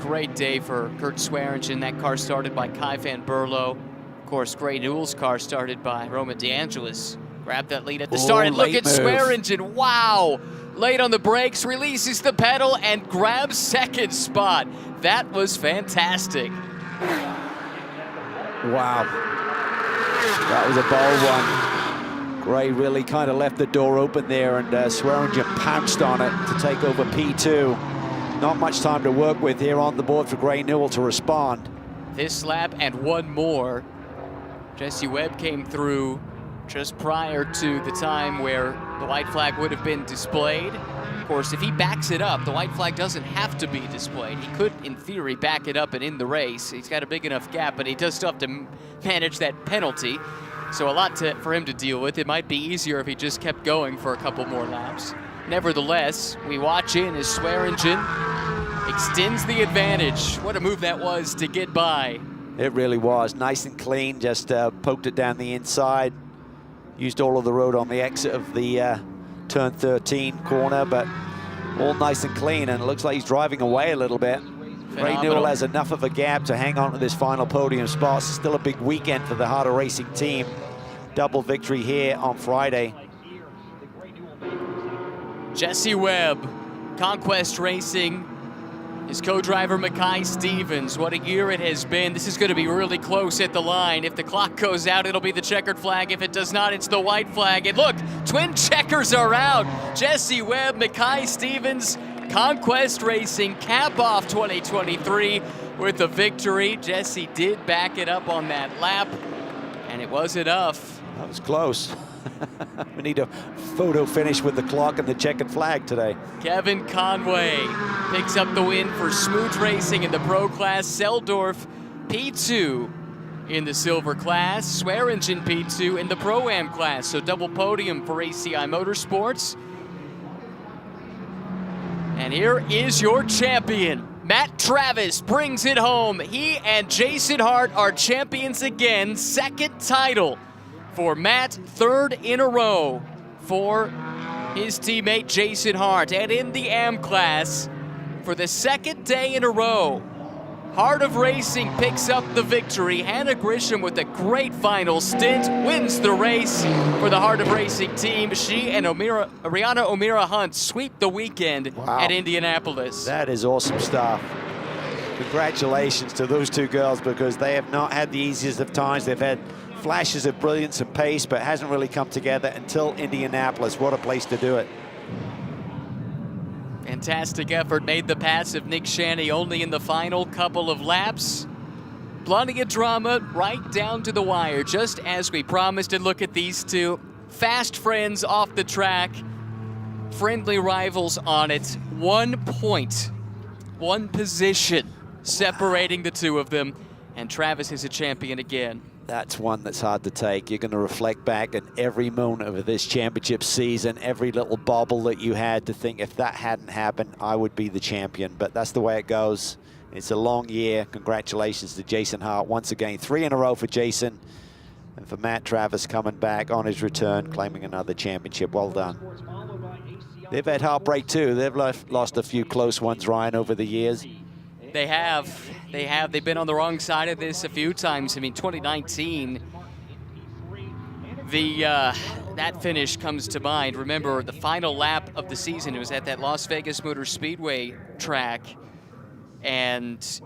Great day for Kurt Swearingen. That car started by Kai van Berlo. Of course, Gray Newell's car started by Roman DeAngelis. Grabbed that lead at the start, and look at Swearingen. Wow! Late on the brakes, releases the pedal, and grabs 2nd spot. That was fantastic. Wow. That was a bold one. Gray really kind of left the door open there, and Swearingen pounced on it to take over P2. Not much time to work with here on the board for Gray Newell to respond. This lap and one more. Jesse Webb came through just prior to the time where the white flag would have been displayed. Of course, if he backs it up, the white flag doesn't have to be displayed. He could, in theory, back it up and in the race. He's got a big enough gap, but he does still have to manage that penalty. So a lot for him to deal with. It might be easier if he just kept going for a couple more laps. Nevertheless, we watch in as Swearingen extends the advantage. What a move that was to get by. It really was. Nice and clean, just poked it down the inside. Used all of the road on the exit of the turn 13 corner, but all nice and clean, and it looks like he's driving away a little bit. Ray Newell has enough of a gap to hang on to this final podium spot. It's still a big weekend for the harder racing team. Double victory here on Friday. Jesse Webb, Conquest Racing, his co-driver Mackay Stevens. What a year it has been. This is going to be really close at the line. If the clock goes out, it'll be the checkered flag. If it does not, it's the white flag. And look, twin checkers are out. Jesse Webb, Mackay Stevens, Conquest Racing cap off 2023 with a victory. Jesse did back it up on that lap, and it was enough. That was close. We need a photo finish with the clock and the checkered flag today. Kevin Conway picks up the win for Smooth Racing in the Pro Class. Seldorf P2 in the Silver Class. Swearingen P2 in the Pro-Am class. So double podium for ACI Motorsports. And here is your champion. Matt Travis brings it home. He and Jason Hart are champions again. Second title for Matt, third in a row for his teammate Jason Hart. And in the AM class, for the second day in a row, Heart of Racing picks up the victory. Hannah Grisham with a great final stint wins the race for the Heart of Racing team. She and Ariana O'Meara Hunt sweep the weekend at Indianapolis. That is awesome stuff. Congratulations to those two girls, because they have not had the easiest of times. They've had flashes of brilliance and pace, but it hasn't really come together until Indianapolis. What a place to do it. Fantastic effort. Made the pass of Nick Shanny only in the final couple of laps. Plenty of drama right down to the wire, just as we promised. And look at these two. Fast friends off the track. Friendly rivals on it. 1 point, 1 position separating the two of them. And Travis is a champion again. That's one that's hard to take. You're going to reflect back at every moment of this championship season, every little bobble that you had to think, if that hadn't happened, I would be the champion. But that's the way it goes. It's a long year. Congratulations to Jason Hart once again. 3 in a row for Jason. And for Matt Travis coming back on his return, claiming another championship. Well done. They've had heartbreak too. They've lost a few close ones, Ryan, over the years. They have. They've been on the wrong side of this a few times. I mean, 2019, that finish comes to mind. Remember, the final lap of the season, it was at that Las Vegas Motor Speedway track, and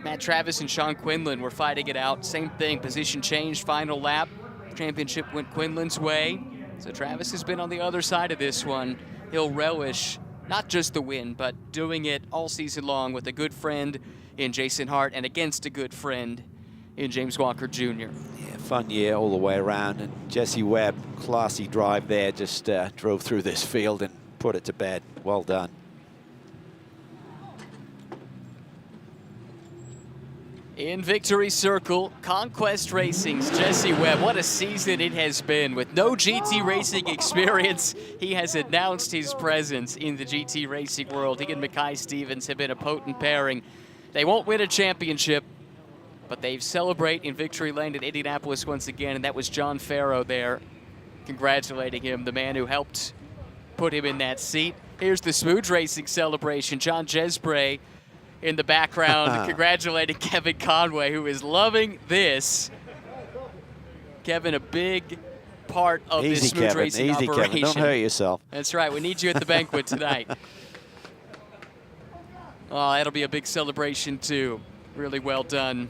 Matt Travis and Sean Quinlan were fighting it out. Same thing, position changed, final lap. Championship went Quinlan's way. So Travis has been on the other side of this one. He'll relish not just the win, but doing it all season long with a good friend in Jason Hart and against a good friend in James Walker Jr. Yeah, fun year all the way around. And Jesse Webb, classy drive there, just drove through this field and put it to bed. Well done. In Victory Circle, Conquest Racing's Jesse Webb. What a season it has been. With no GT racing experience, he has announced his presence in the GT racing world. He and Mackay Stevens have been a potent pairing. They won't win a championship, but they celebrate in Victory Lane at Indianapolis once again, and that was John Farrow there congratulating him, the man who helped put him in that seat. Here's the Smooth Racing celebration. John Jesbray in the background congratulating Kevin Conway, who is loving this. Kevin, a big part of this Smooth Racing operation. Kevin, don't hurt yourself. That's right, we need you at the banquet tonight. Oh, that'll be a big celebration too. Really well done.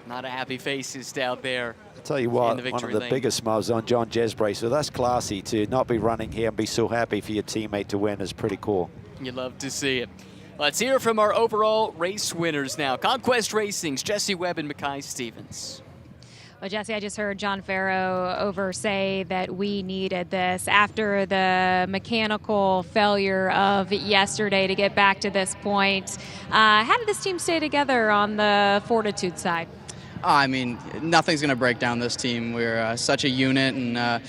A lot of happy faces down there. I'll tell you what, one of the biggest smiles on John Jesbray, so that's classy. To not be running here and be so happy for your teammate to win is pretty cool. You love to see it. Let's hear from our overall race winners now. Conquest Racing's Jesse Webb and Mackay Stevens. Well, Jesse, I just heard John Farrow over say that we needed this after the mechanical failure of yesterday to get back to this point. How did this team stay together on the fortitude side? I mean, nothing's going to break down this team. We're such a unit and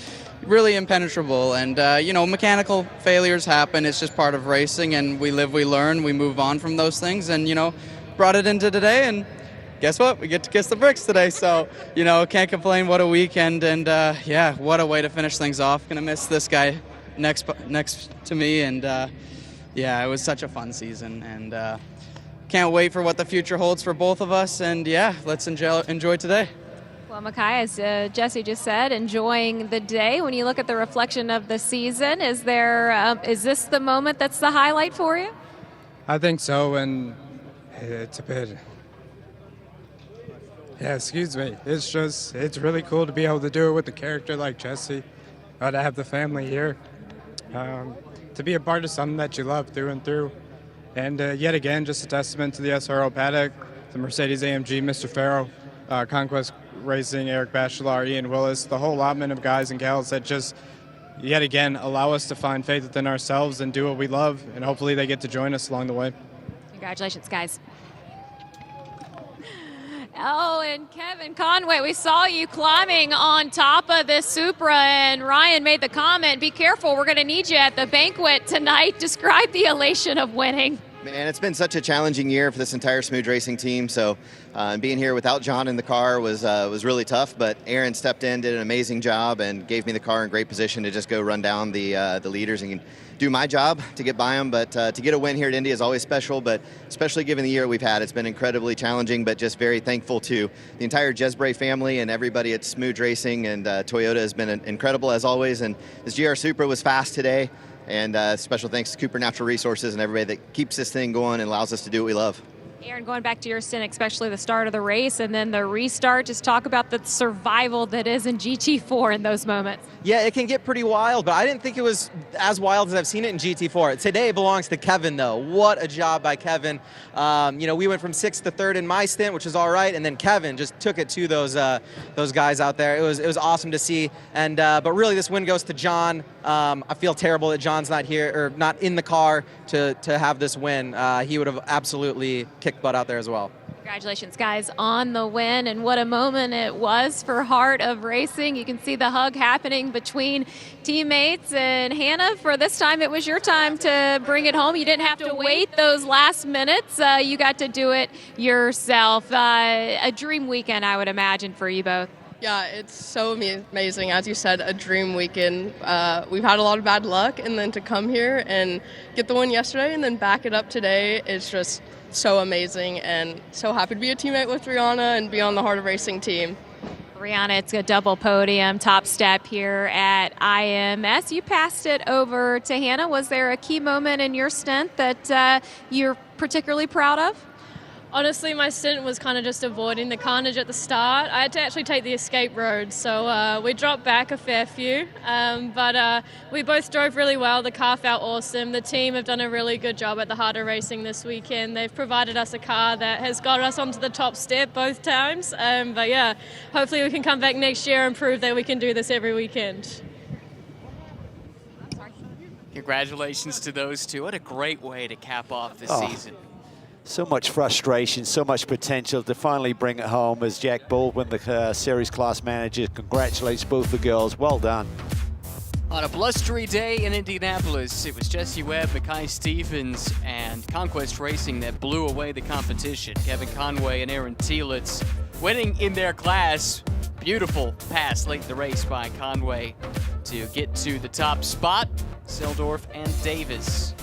really impenetrable. And, mechanical failures happen. It's just part of racing, and we live, we learn, we move on from those things. And, brought it into today, and guess what? We get to kiss the bricks today. So, can't complain. What a weekend. And, what a way to finish things off. Going to miss this guy next to me. And, it was such a fun season. And can't wait for what the future holds for both of us. And, let's enjoy today. Well, Makai, as Jesse just said, enjoying the day. When you look at the reflection of the season, is this the moment that's the highlight for you? I think so, and it's a bit... Yeah, excuse me. It's really cool to be able to do it with a character like Jesse, to have the family here, to be a part of something that you love through and through. And yet again, just a testament to the SRO paddock, the Mercedes-AMG, Mr. Farrow, Conquest Racing, Eric Bachelard, Ian Willis, the whole allotment of guys and gals that just, yet again, allow us to find faith within ourselves and do what we love, and hopefully they get to join us along the way. Congratulations, guys. Oh, and Kevin Conway, we saw you climbing on top of this Supra, and Ryan made the comment, be careful, we're going to need you at the banquet tonight. Describe the elation of winning. Man, it's been such a challenging year for this entire Smooth Racing team. So being here without John in the car was really tough. But Aaron stepped in, did an amazing job, and gave me the car in great position to just go run down the leaders and do my job to get by them. But to get a win here at Indy is always special. But especially given the year we've had, it's been incredibly challenging. But just very thankful to the entire Jesbray family and everybody at Smooth Racing. And Toyota has been incredible as always. And this GR Supra was fast today. And special thanks to Cooper Natural Resources and everybody that keeps this thing going and allows us to do what we love. Aaron, going back to your stint, especially the start of the race and then the restart, just talk about the survival that is in GT4 in those moments. Yeah, it can get pretty wild, but I didn't think it was as wild as I've seen it in GT4. Today belongs to Kevin, though. What a job by Kevin. We went from 6th to 3rd in my stint, which was all right, and then Kevin just took it to those guys out there. It was awesome to see, and but really this win goes to John. I feel terrible that John's not here or not in the car to have this win. He would have absolutely kicked butt out there as well. Congratulations, guys, on the win, and what a moment it was for Heart of Racing. You can see the hug happening between teammates, and Hannah, for this time, it was your time to bring it home. You didn't have to wait those last minutes. You got to do it yourself. A dream weekend, I would imagine, for you both. Yeah, it's so amazing. As you said, a dream weekend. We've had a lot of bad luck, and then to come here and get the win yesterday and then back it up today, it's just so amazing, and so happy to be a teammate with Rihanna and be on the Heart of Racing team. Rihanna, it's a double podium, top step here at IMS. You passed it over to Hannah. Was there a key moment in your stint that you're particularly proud of? Honestly, my stint was kind of just avoiding the carnage at the start. I had to actually take the escape road, so we dropped back a fair few. But we both drove really well. The car felt awesome. The team have done a really good job at the Heart of Racing this weekend. They've provided us a car that has got us onto the top step both times. But yeah, hopefully we can come back next year and prove that we can do this every weekend. Congratulations to those two. What a great way to cap off the season. So much frustration, so much potential to finally bring it home as Jack Baldwin, the series class manager, congratulates both the girls. Well done. On a blustery day in Indianapolis, it was Jesse Webb, Makai Stevens, and Conquest Racing that blew away the competition. Kevin Conway and Aaron Thielitz winning in their class. Beautiful pass late in the race by Conway to get to the top spot. Seldorf and Davis.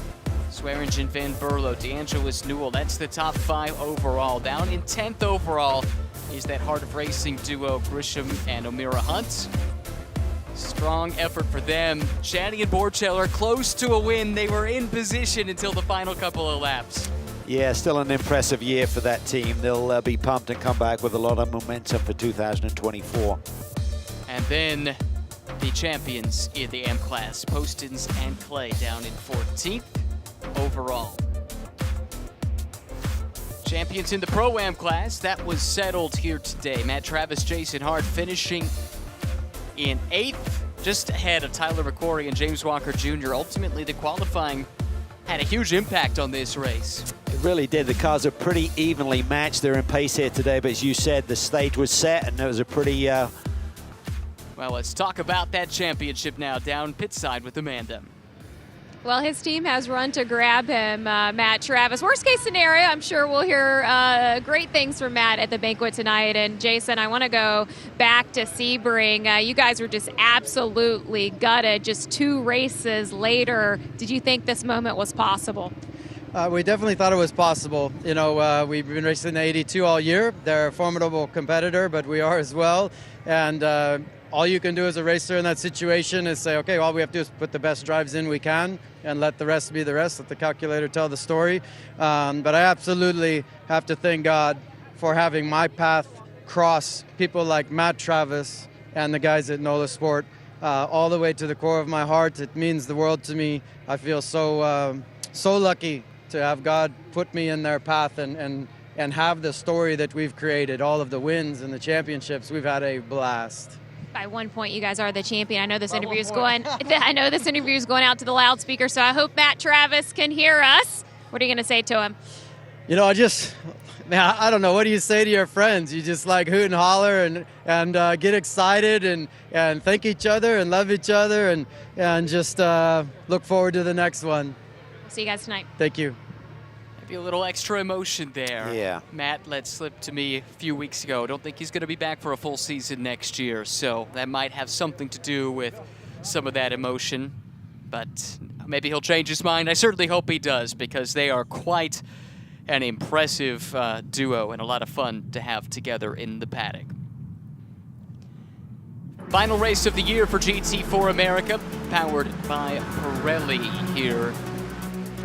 Swearingen, Van Berlo, DeAngelis, Newell, that's the top 5 overall. Down in 10th overall is that Heart of Racing duo, Grisham and O'Meara Hunt. Strong effort for them. Shaddy and Borcheller close to a win. They were in position until the final couple of laps. Yeah, still an impressive year for that team. They'll be pumped and come back with a lot of momentum for 2024. And then the champions in the M class, Postins and Clay, down in 14th overall. Champions in the Pro-Am class, that was settled here today. Matt Travis, Jason Hart finishing in 8th, just ahead of Tyler McQuarrie and James Walker Jr. Ultimately, the qualifying had a huge impact on this race. It really did. The cars are pretty evenly matched. They're in pace here today, but as you said, the stage was set, and it was a pretty... Well, let's talk about that championship now, down pit side with Amanda. Well, his team has run to grab him, Matt Travis. Worst case scenario, I'm sure we'll hear great things from Matt at the banquet tonight. And Jason, I want to go back to Sebring. You guys were just absolutely gutted just 2 races later. Did you think this moment was possible? We definitely thought it was possible. You know, we've been racing the 82 all year. They're a formidable competitor, but we are as well. And all you can do as a racer in that situation is say, okay, all we have to do is put the best drives in we can and let the rest be the rest, let the calculator tell the story. But I absolutely have to thank God for having my path cross people like Matt Travis and the guys at NOLA Sport all the way to the core of my heart. It means the world to me. I feel so lucky to have God put me in their path and have the story that we've created, all of the wins and the championships. We've had a blast. By 1 point, you guys are the champion. I know this interview is going. I know this interview is going out to the loudspeaker, so I hope Matt Travis can hear us. What are you going to say to him? You know, I don't know. What do you say to your friends? You just like hoot and holler and get excited and thank each other and love each other and just look forward to the next one. See you guys tonight. Thank you. Maybe a little extra emotion there. Yeah. Matt let slip to me a few weeks ago. Don't think he's going to be back for a full season next year, so that might have something to do with some of that emotion. But maybe he'll change his mind. I certainly hope he does, because they are quite an impressive duo and a lot of fun to have together in the paddock. Final race of the year for GT4 America, powered by Pirelli here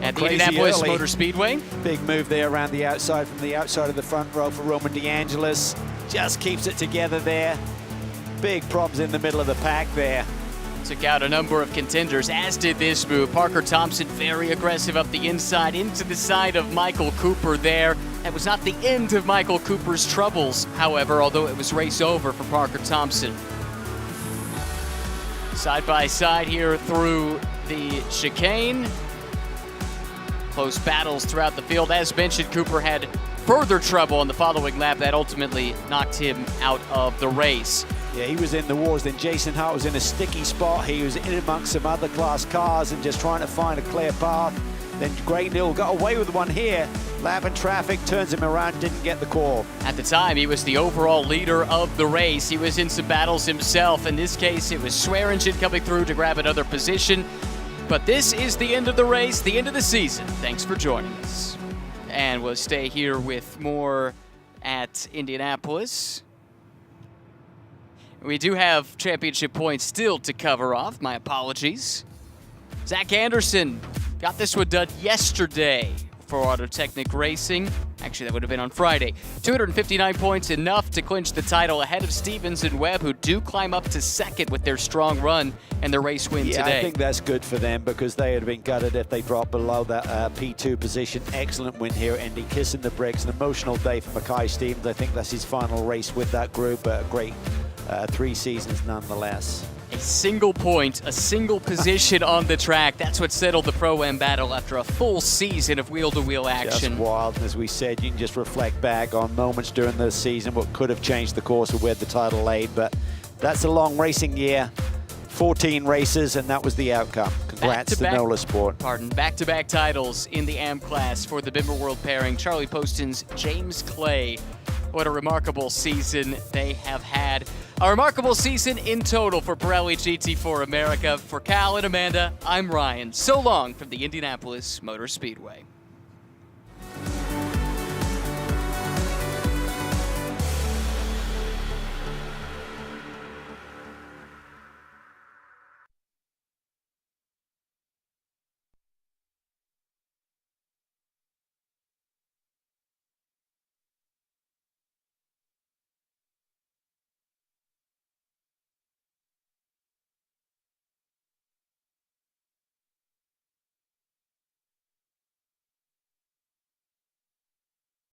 at the Indianapolis Motor Speedway. Big move there around the outside, from the outside of the front row for Roman DeAngelis. Just keeps it together there. Big problems in the middle of the pack there. Took out a number of contenders, as did this move. Parker Thompson very aggressive up the inside, into the side of Michael Cooper there. That was not the end of Michael Cooper's troubles, however, although it was race over for Parker Thompson. Side by side here through the chicane. Close battles throughout the field. As mentioned, Cooper had further trouble on the following lap that ultimately knocked him out of the race. Yeah, he was in the wars. Then Jason Hart was in a sticky spot. He was in amongst some other class cars and just trying to find a clear path. Then Gray Neal got away with one here. Lap in traffic, turns him around, didn't get the call. At the time, he was the overall leader of the race. He was in some battles himself. In this case, it was Swearingen coming through to grab another position. But this is the end of the race, the end of the season. Thanks for joining us. And we'll stay here with more at Indianapolis. We do have championship points still to cover off. My apologies. Zach Anderson got this one done yesterday for Autotechnic Racing. Actually, that would have been on Friday. 259 points, enough to clinch the title ahead of Stevens and Webb, who do climb up to second with their strong run and their race win today. Yeah, I think that's good for them, because they would have been gutted if they dropped below that P2 position. Excellent win here, Indy, kissing the bricks. An emotional day for Mackay Stevens. I think that's his final race with that group, but a great 3 seasons nonetheless. A single point, a single position on the track. That's what settled the Pro-Am battle after a full season of wheel-to-wheel action. Just wild. And as we said, you can just reflect back on moments during the season what could have changed the course of where the title laid. But that's a long racing year. 14 races, and that was the outcome. Congrats to NOLA Sport. Back-to-back titles in the AM class for the Bimmer World pairing. Charlie Poston's James Clay. What a remarkable season they have had. A remarkable season in total for Pirelli GT4 America. For Cal and Amanda, I'm Ryan. So long from the Indianapolis Motor Speedway.